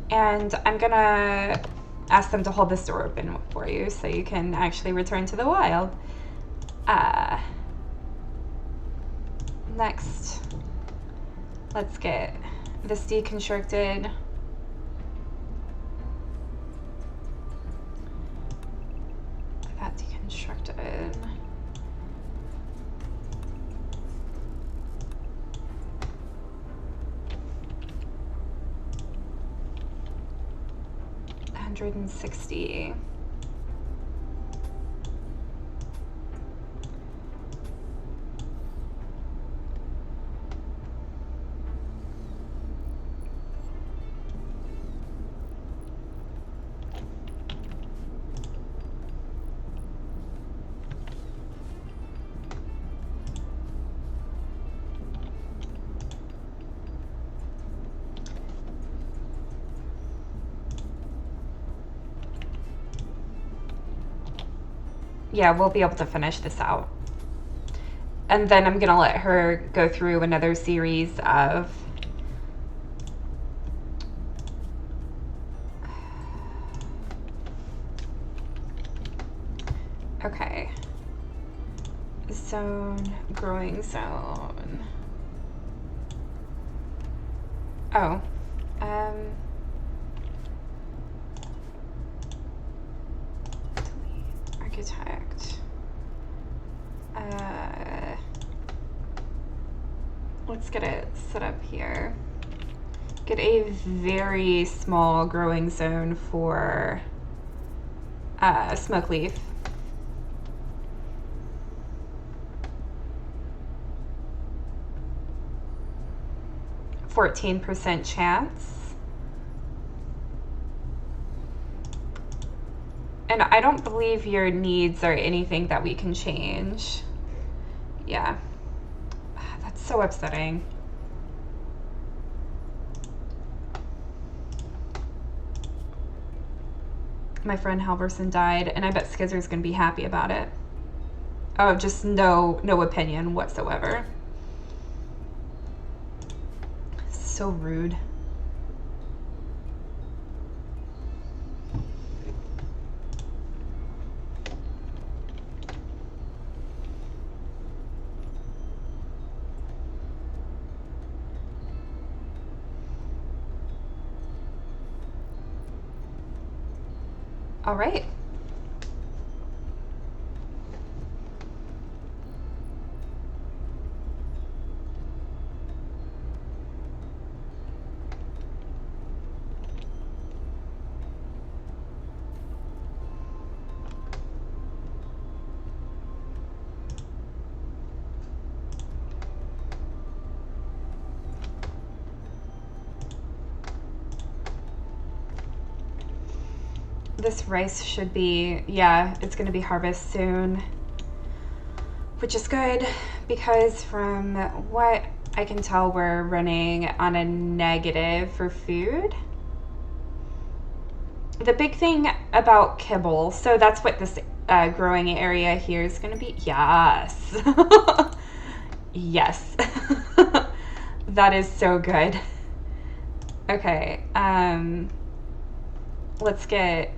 And I'm gonna ask them to hold this door open for you so you can actually return to the wild. Next, let's get this deconstructed. That deconstructed. $160. Yeah, we'll be able to finish this out. And then I'm gonna let her go through another series of okay. Zone, growing zone. Oh. Architect. Let's get it set up here. Get a very small growing zone for smoke leaf. %14 chance. And I don't believe your needs are anything that we can change. Yeah. That's so upsetting. My friend Halverson died, and I bet Skizzer's gonna be happy about it. Oh, just no opinion whatsoever. So rude. All right. This rice should be, yeah, it's going to be harvest soon, which is good because from what I can tell, we're running on a negative for food. The big thing about kibble, so that's what this growing area here is going to be. Yes. Yes. That is so good. Okay. Let's get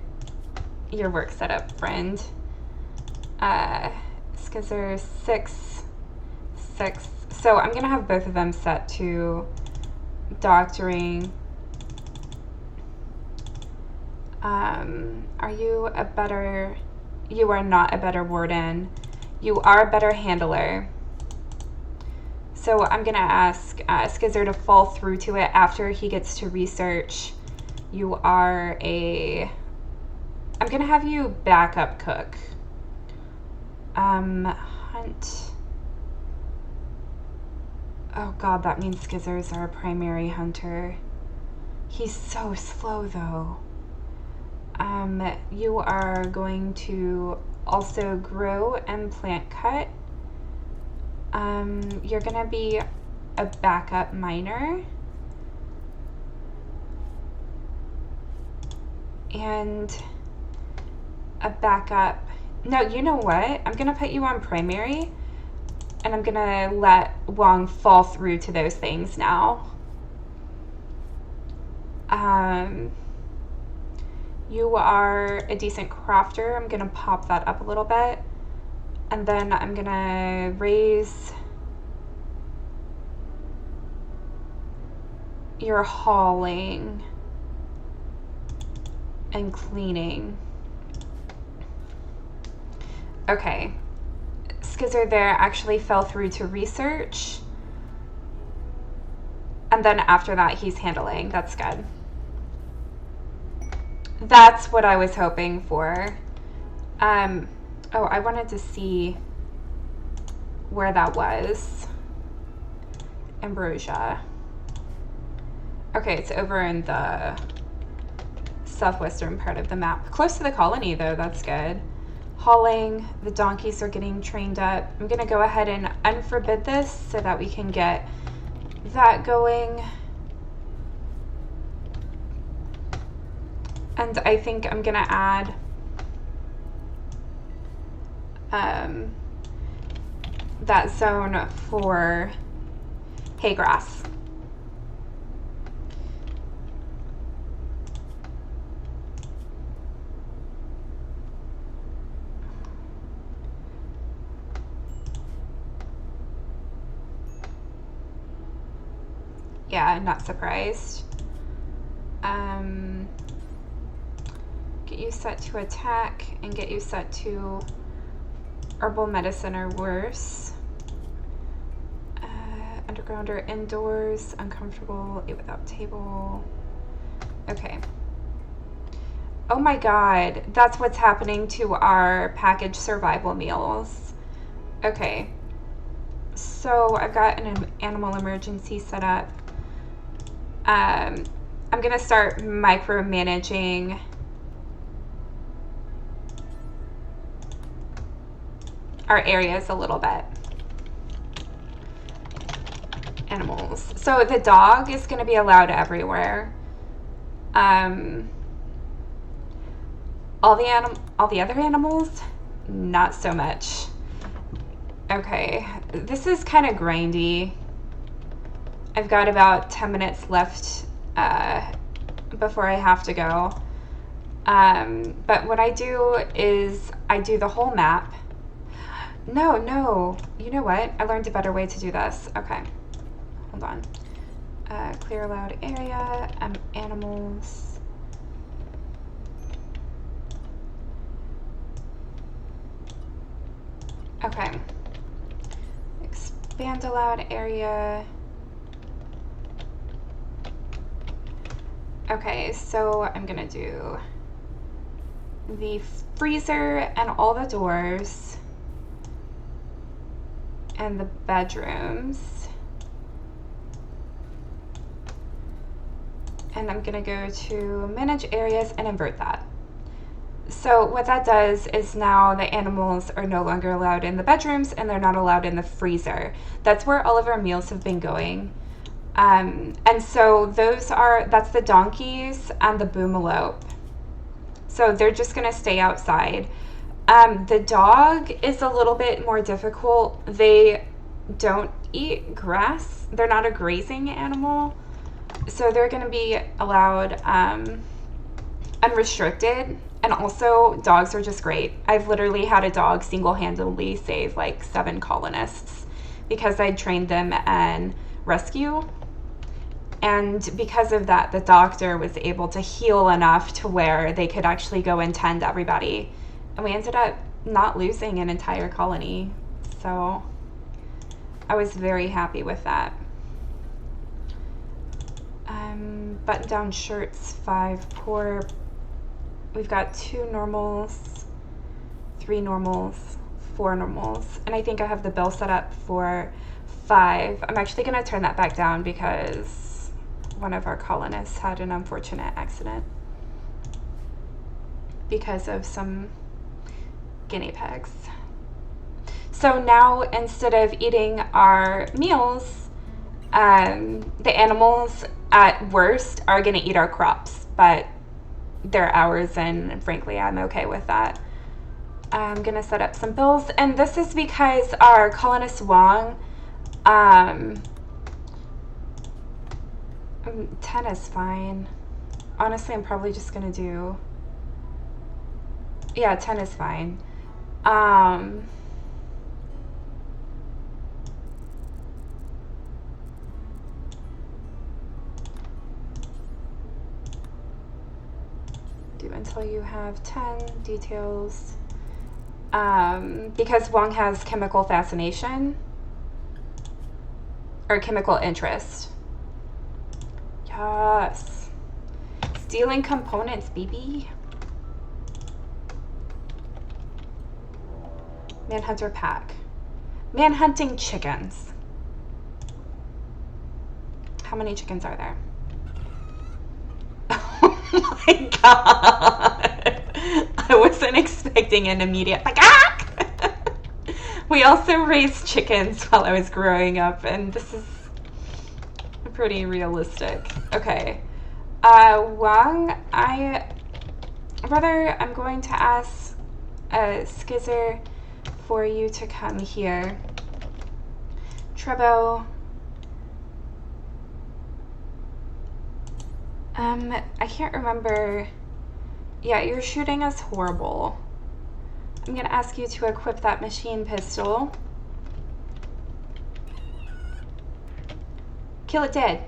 your work set up, friend. Skizzer 6, 6. So I'm gonna have both of them set to doctoring. Are you a better... You are not a better warden. You are a better handler. So I'm going to ask Skizzer to fall through to it after he gets to research. You are a... I'm going to have you backup cook. Hunt. Oh god, that means Skizzers are a primary hunter. He's so slow though. You are going to also grow and plant cut. You're gonna be a backup miner. And a backup... No, you know what? I'm gonna put you on primary, and I'm gonna let Wong fall through to those things now. You are a decent crafter. I'm gonna pop that up a little bit. And then I'm gonna raise your hauling and cleaning. Okay. Skizzer there actually fell through to research. And then after that, he's handling. That's good. That's what I was hoping for. Oh, I wanted to see where that was. Ambrosia. Okay, it's over in the southwestern part of the map. Close to the colony, though. That's good. Hauling. The donkeys are getting trained up. I'm going to go ahead and unforbid this so that we can get that going. And I think I'm going to add that zone for hay grass. Yeah, I'm not surprised. Get you set to attack and get you set to herbal medicine or worse. Underground or indoors, uncomfortable, eat without table. Okay. Oh my god, that's what's happening to our packaged survival meals. Okay. So I've got an animal emergency set up. I'm gonna start micromanaging our areas a little bit. Animals. So the dog is gonna be allowed everywhere. All the other animals, not so much. Okay, this is kind of grindy. I've got about 10 minutes left before I have to go. But what I do is I do the whole map. No, you know what? I learned a better way to do this. Okay, hold on. Clear allowed area, animals. Okay. Expand allowed area. Okay, so I'm gonna do the freezer and all the doors and the bedrooms. And I'm gonna go to manage areas and invert that. So what that does is now the animals are no longer allowed in the bedrooms and they're not allowed in the freezer. That's where all of our meals have been going. And so that's the donkeys and the boomalope. So they're just gonna stay outside. The dog is a little bit more difficult. They don't eat grass. They're not a grazing animal. So they're gonna be allowed unrestricted. And also, dogs are just great. I've literally had a dog single-handedly save like 7 colonists because I trained them in rescue. And because of that, the doctor was able to heal enough to where they could actually go and tend everybody. And we ended up not losing an entire colony. So I was very happy with that. Button-down shirts, 5 poor. We've got 2 normals, 3 normals, 4 normals. And I think I have the bill set up for 5. I'm actually going to turn that back down because one of our colonists had an unfortunate accident because of some guinea pigs. So now, instead of eating our meals, the animals at worst are going to eat our crops, but they're ours, and frankly I'm okay with that. I'm going to set up some bills, and this is because our colonist Wong, 10 is fine. Honestly, I'm probably just going to do, yeah, 10 is fine. Do until you have 10 details. Because Wong has chemical fascination or chemical interest. Yes. Stealing components, baby. Manhunter pack. Manhunting chickens. How many chickens are there? Oh my god. I wasn't expecting an immediate like ah! We also raised chickens while I was growing up, and this is pretty realistic. Okay. Wang, I'm going to ask Skizzer for you to come here. Trebo. I can't remember. Yeah, your shooting is horrible. I'm gonna ask you to equip that machine pistol. Kill it dead.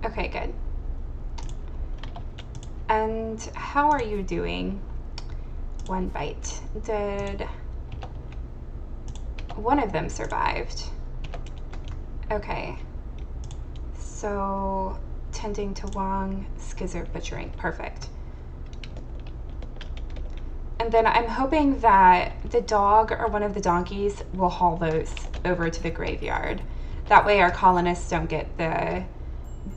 Okay, good. And how are you doing? 1 bite. Did one of them survived? Okay. So, tending to Wong, Skizzer butchering. Perfect. And then I'm hoping that the dog or one of the donkeys will haul those over to the graveyard. That way our colonists don't get the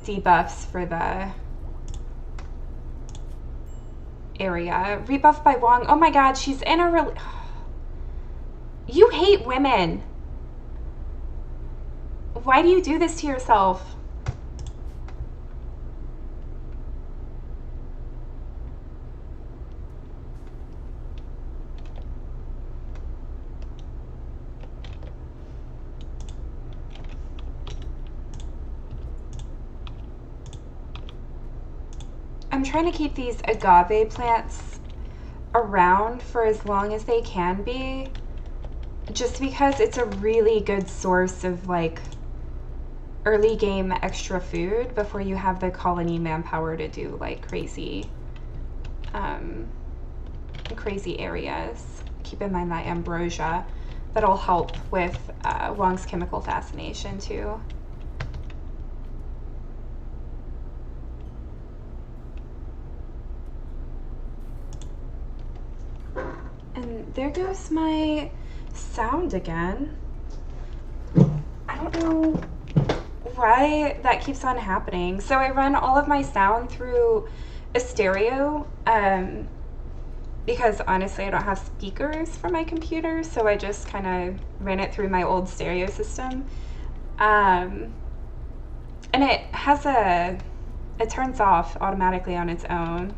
debuffs for the area. Rebuff by Wong. Oh my god, she's in a You hate women. Why do you do this to yourself? I'm trying to keep these agave plants around for as long as they can be, just because it's a really good source of like early game extra food before you have the colony manpower to do like crazy areas. Keep in mind that ambrosia, that'll help with Wong's chemical fascination too. And there goes my sound again. I don't know why that keeps on happening. So I run all of my sound through a stereo because honestly I don't have speakers for my computer, so I just kind of ran it through my old stereo system. And it has it turns off automatically on its own.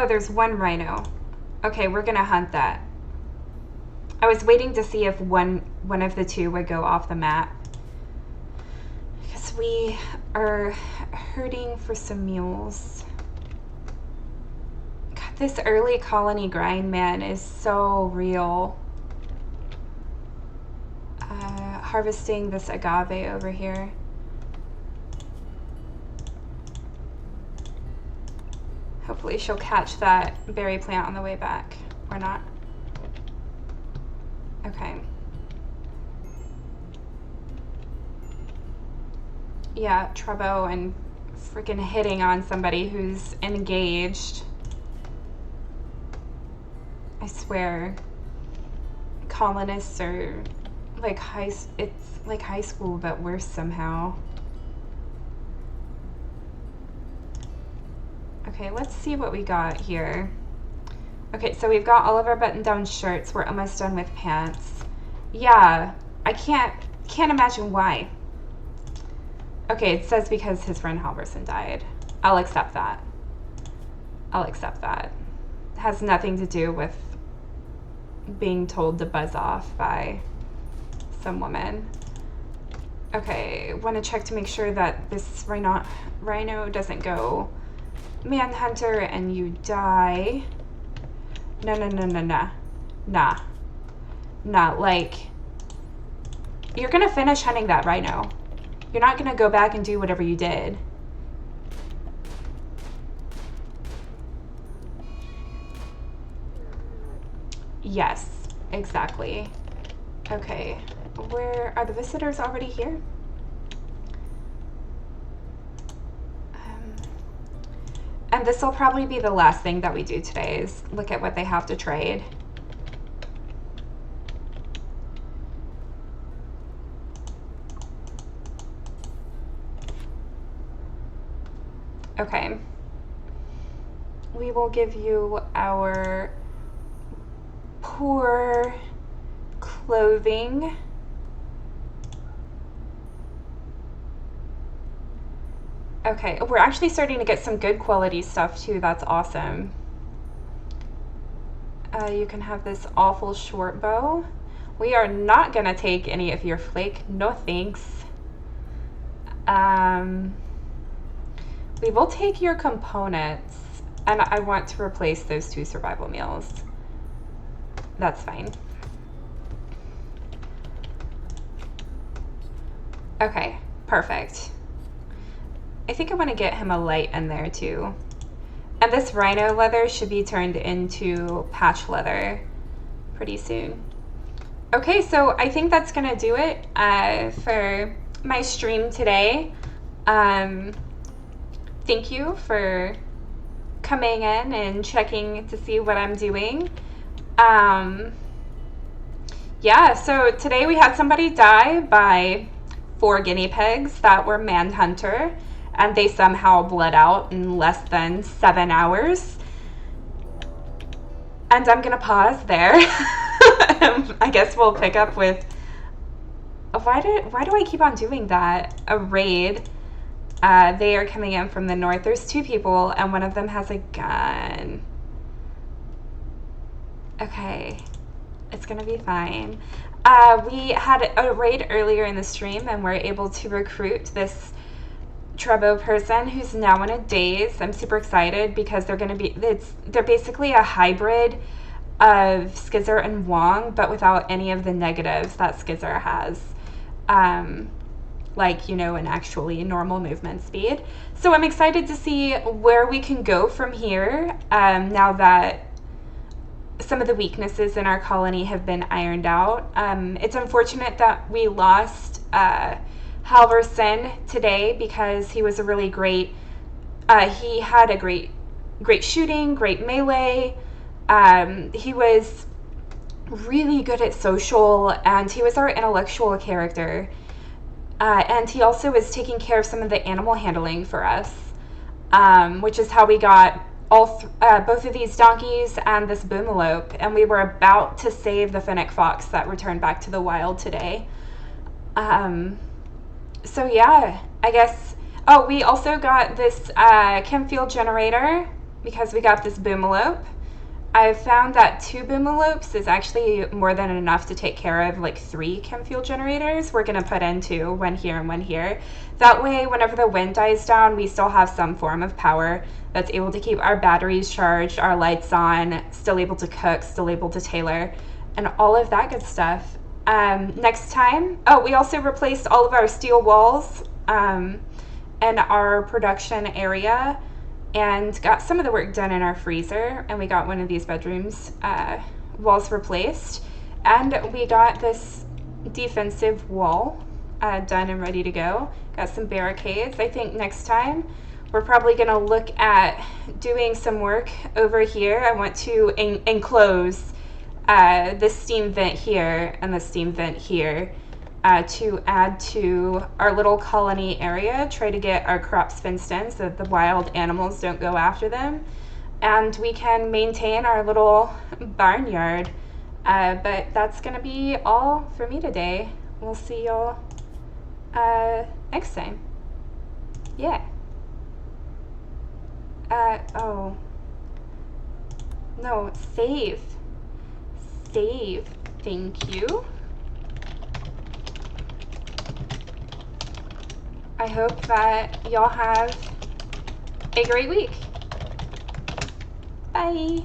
Oh, there's one rhino. Okay, we're gonna hunt that. I was waiting to see if one of the two would go off the map. Because we are hurting for some mules. God, this early colony grind, man, is so real. Harvesting this agave over here. Hopefully she'll catch that berry plant on the way back, or not. Okay. Yeah, Trebo and freaking hitting on somebody who's engaged. I swear. Colonists are like it's like high school, but worse somehow. Okay, let's see what we got here. Okay, so we've got all of our button-down shirts. We're almost done with pants. Yeah, I can't imagine why. Okay, it says because his friend Halverson died. I'll accept that. I'll accept that. It has nothing to do with being told to buzz off by some woman. Okay, want to check to make sure that this rhino doesn't go manhunter and you die. No. Nah, like, you're gonna finish hunting that rhino. You're not gonna go back and do whatever you did. Yes, exactly. Okay, where are the visitors already here? And this will probably be the last thing that we do today is look at what they have to trade. Okay. We will give you our poor clothing. Okay, we're actually starting to get some good quality stuff too. That's awesome. You can have this awful short bow. We are not gonna take any of your flake. No thanks. We will take your components, and I want to replace those 2 survival meals. That's fine. Okay, perfect. I think I want to get him a light in there too. And this rhino leather should be turned into patch leather pretty soon. Okay, so I think that's gonna do it for my stream today. Thank you for coming in and checking to see what I'm doing. Yeah, so today we had somebody die by 4 guinea pigs that were manhunter, and they somehow bled out in less than 7 hours. And I'm gonna pause there. I guess we'll pick up with, why do I keep on doing that? A raid. They are coming in from the north. There's 2 people, and one of them has a gun. Okay, it's gonna be fine. We had a raid earlier in the stream, and we're able to recruit this Trebo person who's now in a daze. I'm super excited because they're basically a hybrid of Skizzer and Wong, but without any of the negatives that Skizzer has. Like, you know, an actually normal movement speed. So I'm excited to see where we can go from here, now that some of the weaknesses in our colony have been ironed out. It's unfortunate that we lost Halverson today because he was a really great, he had a great shooting, great melee. He was really good at social, and he was our intellectual character. And he also was taking care of some of the animal handling for us, which is how we got both of these donkeys and this boomalope, and we were about to save the fennec fox that returned back to the wild today. So yeah, I guess, oh, we also got this chem fuel generator. because we got this boomalope. I've found that 2 boomalopes is actually more than enough to take care of like 3 chem fuel generators. We're gonna put in 2, one here and one here. That way, whenever the wind dies down, we still have some form of power that's able to keep our batteries charged, our lights on, still able to cook, still able to tailor, and all of that good stuff. Next time, oh, we also replaced all of our steel walls in our production area, and got some of the work done in our freezer, and we got one of these bedrooms walls replaced, and we got this defensive wall done and ready to go. Got some barricades. I think next time we're probably going to look at doing some work over here. I want to enclose the steam vent here and the steam vent here to add to our little colony area, try to get our crops fenced in so that the wild animals don't go after them, and we can maintain our little barnyard. But that's gonna be all for me today. We'll see y'all next time. Yeah. Oh. No, save. Save. Thank you. I hope that y'all have a great week. Bye.